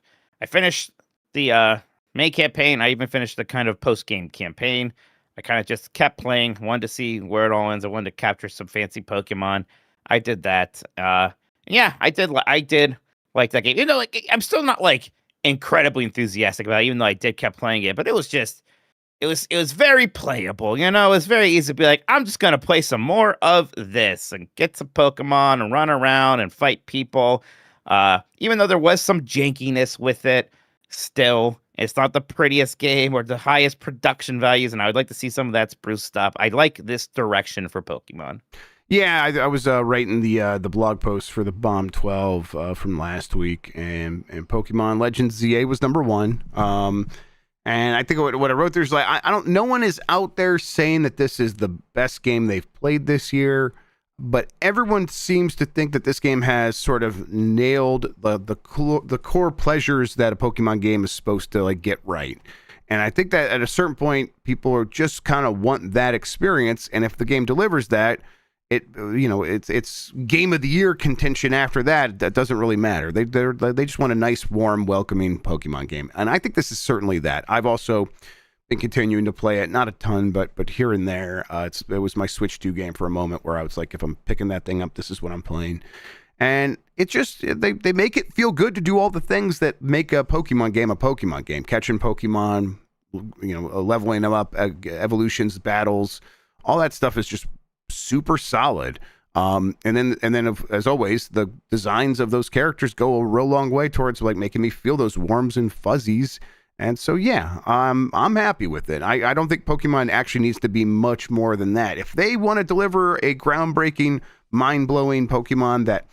finished the main campaign. I even finished the kind of post-game campaign. I kind of just kept playing, wanted to see where it all ends. I wanted to capture some fancy Pokemon. I did that. Yeah, I did like that game. You know, like I'm still not like incredibly enthusiastic about it, even though I kept playing it. But it was just, it was very playable. You know, it was very easy to be like, I'm just gonna play some more of this and get some Pokemon and run around and fight people. Even though there was some jankiness with it, still, it's not the prettiest game or the highest production values, and I would like to see some of that spruced up. I like this direction for Pokemon. Yeah, I was writing the blog post for the Bomb 12 from last week, and Pokemon Legends ZA was number 1. And I think what I wrote there's like I don't. No one is out there saying that this is the best game they've played this year, but everyone seems to think that this game has sort of nailed the core pleasures that a Pokemon game is supposed to like get right. And I think that at a certain point, people are just kind of want that experience, and if the game delivers that, it's game of the year contention after that. That doesn't really matter. They just want a nice, warm, welcoming Pokemon game, and I think this is certainly that. I've also been continuing to play it, not a ton, but here and there. It was my Switch 2 game for a moment where I was like, if I'm picking that thing up, this is what I'm playing, and it just they make it feel good to do all the things that make a Pokemon game, catching Pokemon, leveling them up, evolutions, battles, all that stuff is just super solid. And then as always, the designs of those characters go a real long way towards like making me feel those warms and fuzzies. And so yeah, I'm happy with it. I don't think Pokemon actually needs to be much more than that. If they want to deliver a groundbreaking, mind-blowing Pokemon that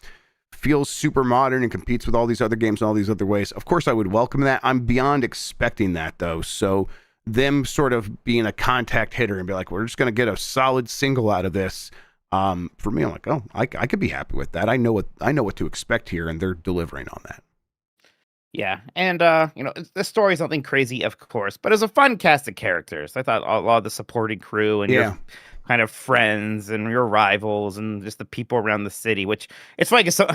feels super modern and competes with all these other games in all these other ways, of course I would welcome that. I'm beyond expecting that though. So them sort of being a contact hitter and be like, we're just going to get a solid single out of this. For me, I'm like, oh, I could be happy with that. I know what to expect here, and they're delivering on that. Yeah, and the story is nothing crazy, of course, but it's a fun cast of characters. I thought a lot of the supporting crew and your kind of friends and your rivals and just the people around the city, which it's like so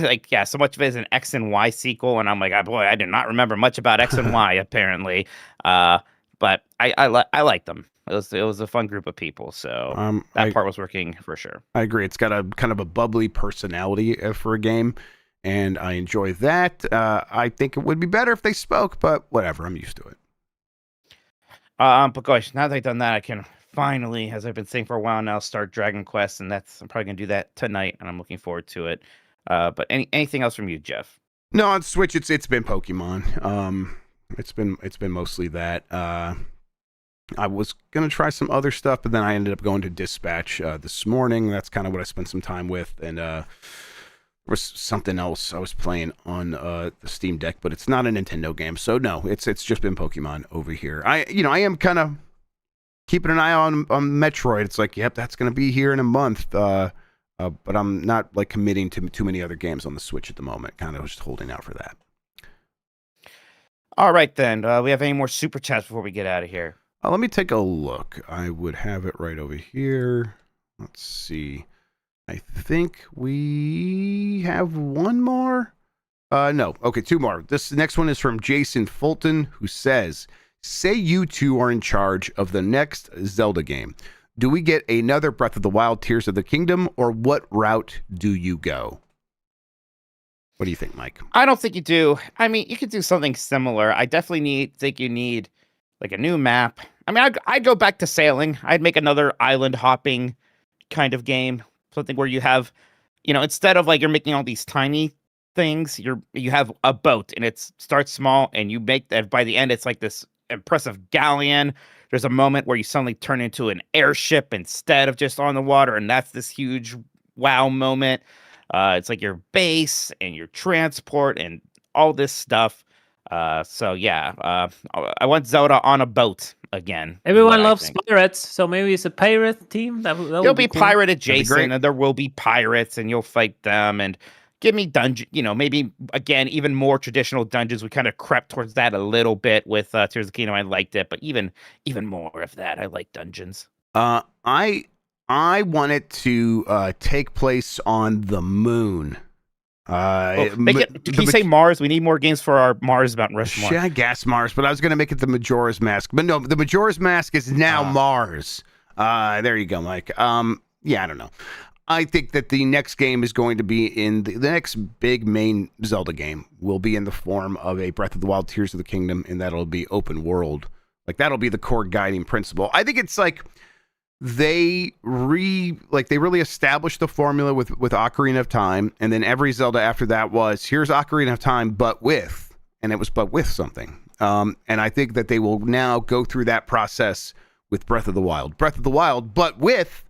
much of it is an X and Y sequel, and I'm like, oh, boy, I did not remember much about X and Y apparently. But I like them. It was a fun group of people, so that part was working for sure. I agree. It's got a kind of a bubbly personality for a game, and I enjoy that. I think it would be better if they spoke, but whatever. I'm used to it. But gosh, now that I've done that, I can finally, as I've been saying for a while now, start Dragon Quest, and I'm probably gonna do that tonight, and I'm looking forward to it. But anything else from you, Jeff? No, on Switch, it's been Pokemon. It's been mostly that. I was gonna try some other stuff, but then I ended up going to Dispatch this morning. That's kind of what I spent some time with, and there was something else I was playing on the Steam Deck, but it's not a Nintendo game, so no, it's just been Pokemon over here. I am kind of keeping an eye on Metroid. It's like, yep, that's gonna be here in a month, but I'm not like committing to too many other games on the Switch at the moment. Kind of just holding out for that. All right, then. We have any more super chats before we get out of here? Let me take a look. I would have it right over here. Let's see. I think we have one more. No. Okay, two more. This next one is from Jason Fulton, who says, say you two are in charge of the next Zelda game. Do we get another Breath of the Wild Tears of the Kingdom, or what route do you go? What do you think, Mike? I don't think you do. I mean, you could do something similar. I definitely think you need like a new map. I mean, I'd go back to sailing. I'd make another island hopping kind of game. Something where you have, instead of like you're making all these tiny things, you have a boat and it starts small and you make that by the end it's like this impressive galleon. There's a moment where you suddenly turn into an airship instead of just on the water, and that's this huge wow moment. It's like your base and your transport and all this stuff. So yeah, I want Zelda on a boat again. Everyone loves pirates, so maybe it's a pirate team. You'll be cool. pirate adjacent, and there will be pirates, and you'll fight them. And give me dungeon, maybe again even more traditional dungeons. We kind of crept towards that a little bit with Tears of the Kingdom. I liked it, but even more of that. I like dungeons. I want it to take place on the moon. Can you say Mars? We need more games for our Mars Mount Rushmore. I guess Mars, but I was going to make it the Majora's Mask. But no, the Majora's Mask is now Mars. There you go, Mike. Yeah, I don't know. I think that the next game is going to be in the next big main Zelda game will be in the form of a Breath of the Wild Tears of the Kingdom, and that'll be open world. Like that'll be the core guiding principle. I think it's like they really established the formula with Ocarina of Time, and then every Zelda after that was here's Ocarina of Time but with something. And I think that they will now go through that process with Breath of the Wild but with,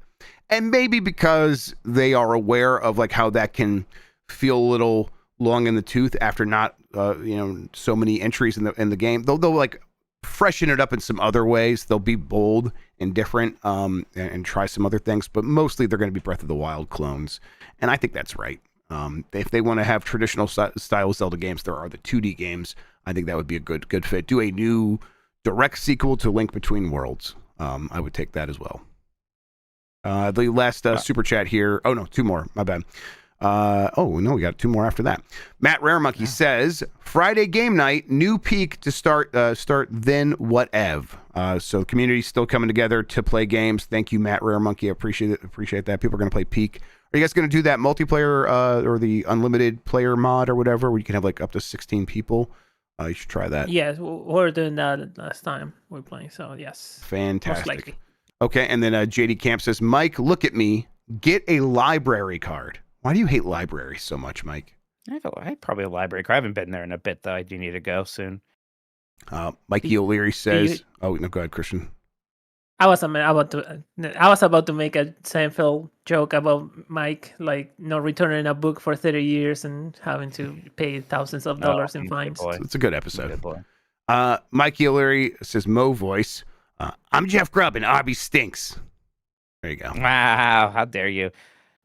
and maybe because they are aware of like how that can feel a little long in the tooth after not so many entries in the game, they'll like freshen it up in some other ways. They'll be bold and different and try some other things, but mostly they're going to be Breath of the Wild clones, and I think that's right. If they want to have traditional style Zelda games, there are the 2D games. I think that would be a good fit. Do a new direct sequel to Link Between Worlds. I would take that as well. The last super chat here. Oh no, two more. My bad. We got two more after that. Matt Raremonkey says Friday game night, new peak to start then whatev. So the community's still coming together to play games. Thank you, Matt Raremonkey. I appreciate that. People are going to play peak. Are you guys going to do that multiplayer or the unlimited player mod or whatever, where you can have like up to 16 people? You should try that. Yes, we were doing that last time we were playing. So yes, fantastic. Most likely. Okay, and then JD Camp says, Mike, look at me. Get a library card. Why do you hate libraries so much, Mike? I have probably a library card. I haven't been there in a bit, though. I do need to go soon. Mikey O'Leary says, "Oh no, go ahead, Christian." I was about to make a Seinfeld joke about Mike, like not returning a book for 30 years and having to pay thousands of dollars in fines. It's a good episode. Mikey O'Leary says, "Mo voice. I'm Jeff Grubb and Arby's stinks." There you go. Wow, how dare you?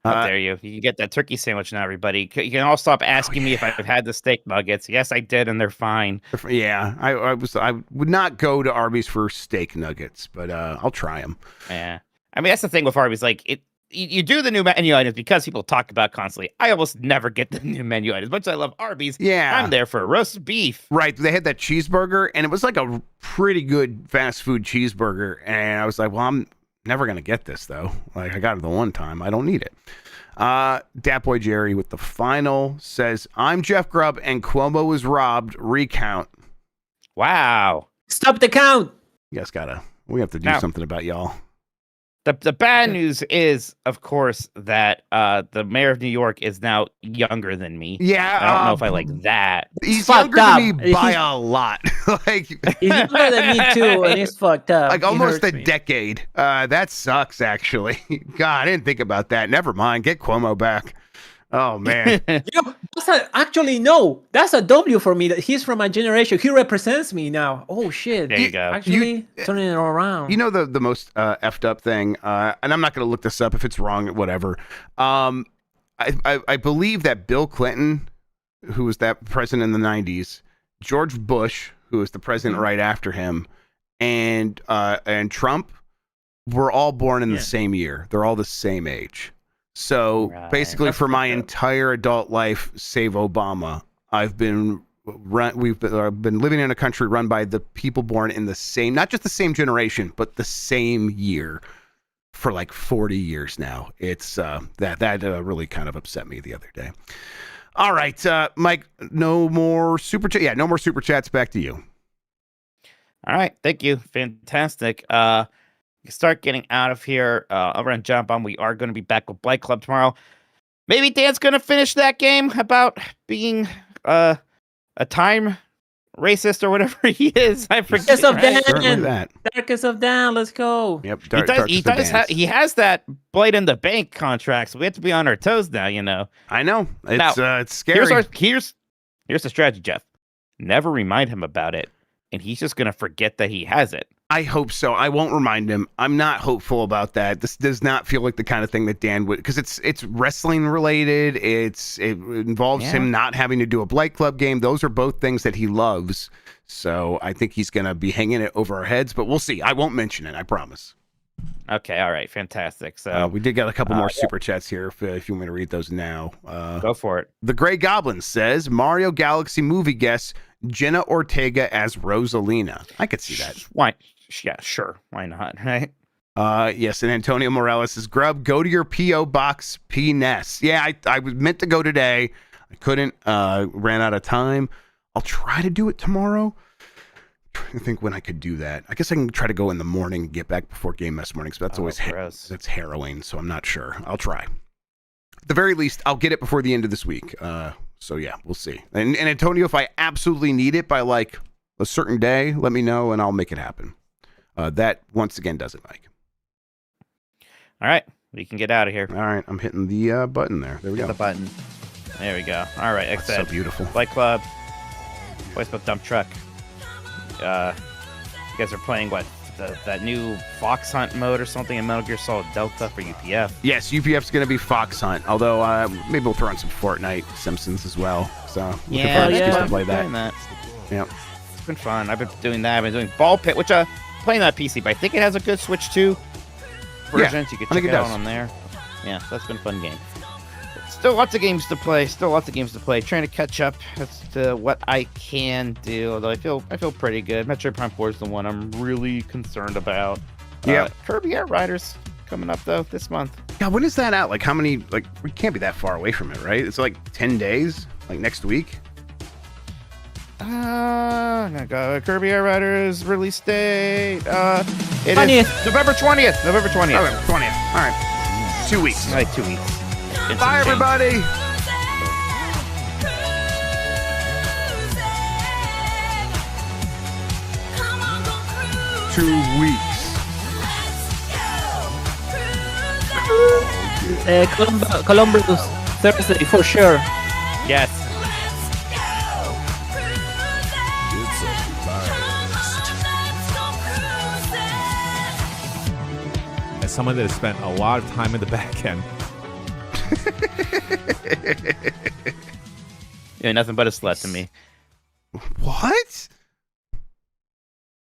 How dare you? You can get that turkey sandwich now, everybody. You can all stop asking me if I've had the steak nuggets. Yes, I did, and they're fine. Yeah, I would not go to Arby's for steak nuggets, but I'll try them. Yeah, I mean that's the thing with Arby's. Like you do the new menu items because people talk about constantly. I almost never get the new menu items. Much as I love Arby's, yeah, I'm there for roast beef. Right? They had that cheeseburger, and it was like a pretty good fast food cheeseburger, and I was like, well, I'm never gonna get this though. Like I got it the one time. I don't need it. Dat Boy Jerry with the final says, I'm Jeff Grubb and Cuomo was robbed. Recount. Wow. Stop the count. You guys we have to do something about y'all. The bad news is, of course, that the mayor of New York is now younger than me. Yeah, I don't know if I like that. He's younger than me by a lot. Like he's younger than me too, and he's fucked up. Like almost a decade. That sucks, actually. God, I didn't think about that. Never mind. Get Cuomo back. Oh man. That's a W for me. That he's from my generation. He represents me now. Oh shit. There you go. Actually, turning it around. You know the most effed up thing, and I'm not going to look this up if it's wrong. Whatever. I believe that Bill Clinton, who was that president in the 90s, George Bush, who was the president right after him, and Trump were all born in the same year. They're all the same age. So basically, for my entire adult life, save Obama, I've been we've been living in a country run by the people born in the same, not just the same generation, but the same year for like 40 years now. It's that really kind of upset me the other day. All right, Mike, no more super chat. Yeah, no more super chats. Back to you. All right, thank you. Fantastic. Start getting out of here. I'm gonna jump on. We are gonna be back with Blight Club tomorrow. Maybe Dan's gonna finish that game about being a time racist or whatever he is. I forget. Darkest of Certainly Dan. that. Darkest of Dan. Let's go. Yep. He has that Blight in the Bank contract, so we have to be on our toes now. You know. I know. It's Now, it's scary. Here's the strategy, Jeff. Never remind him about it, and he's just gonna forget that he has it. I hope so. I won't remind him. I'm not hopeful about that. This does not feel like the kind of thing that Dan would, because it's wrestling related. It involves him not having to do a Blight Club game. Those are both things that he loves. So I think he's gonna be hanging it over our heads, but we'll see. I won't mention it. I promise. Okay. All right. Fantastic. So We did get a couple more super chats here. If you want me to read those now, go for it. The Gray Goblin says Mario Galaxy movie guest Jenna Ortega as Rosalina. I could see that. Why? Yeah, sure. Why not? Right. Yes, and Antonio Morales says, Grubb, go to your P.O. Box P-Ness. Yeah, I was meant to go today. I couldn't. Ran out of time. I'll try to do it tomorrow. I think when I could do that. I guess I can try to go in the morning and get back before Game Mess mornings, but that's always that's harrowing, so I'm not sure. I'll try. At the very least, I'll get it before the end of this week. So yeah, we'll see. And Antonio, if I absolutely need it by like a certain day, let me know and I'll make it happen. That once again does it, Mike. All right, we can get out of here. All right, I'm hitting the button there. There we go. The button. There we go. All right, That's so beautiful. Blight Club, Voicebook Dump Truck. You guys are playing what? That new Fox Hunt mode or something in Metal Gear Solid Delta for UPF. Yes, UPF's going to be Fox Hunt. Although maybe we'll throw in some Fortnite, Simpsons as well. So looking for an excuse to play that. Yeah, it's been fun. I've been doing that. I've been doing Ball Pit, which playing that PC, but I think it has a good Switch 2 version. So you can check it out on there. Yeah, so that's been a fun game. Still lots of games to play. Trying to catch up as to what I can do. Although I feel pretty good. Metroid Prime 4 is the one I'm really concerned about. Yeah. Kirby Air Riders coming up though this month. Yeah, when is that out? Like how many? Like we can't be that far away from it, right? It's like 10 days. Like next week. Kirby Air Riders release date. It 20th. is November 20th. November 20th. Okay, 20th. All right. 2 weeks. Like 2 weeks. Bye, everybody. Columbus Thursday for sure. Yes. As someone that has spent a lot of time in the back end. Yeah, nothing but a slut to me. What?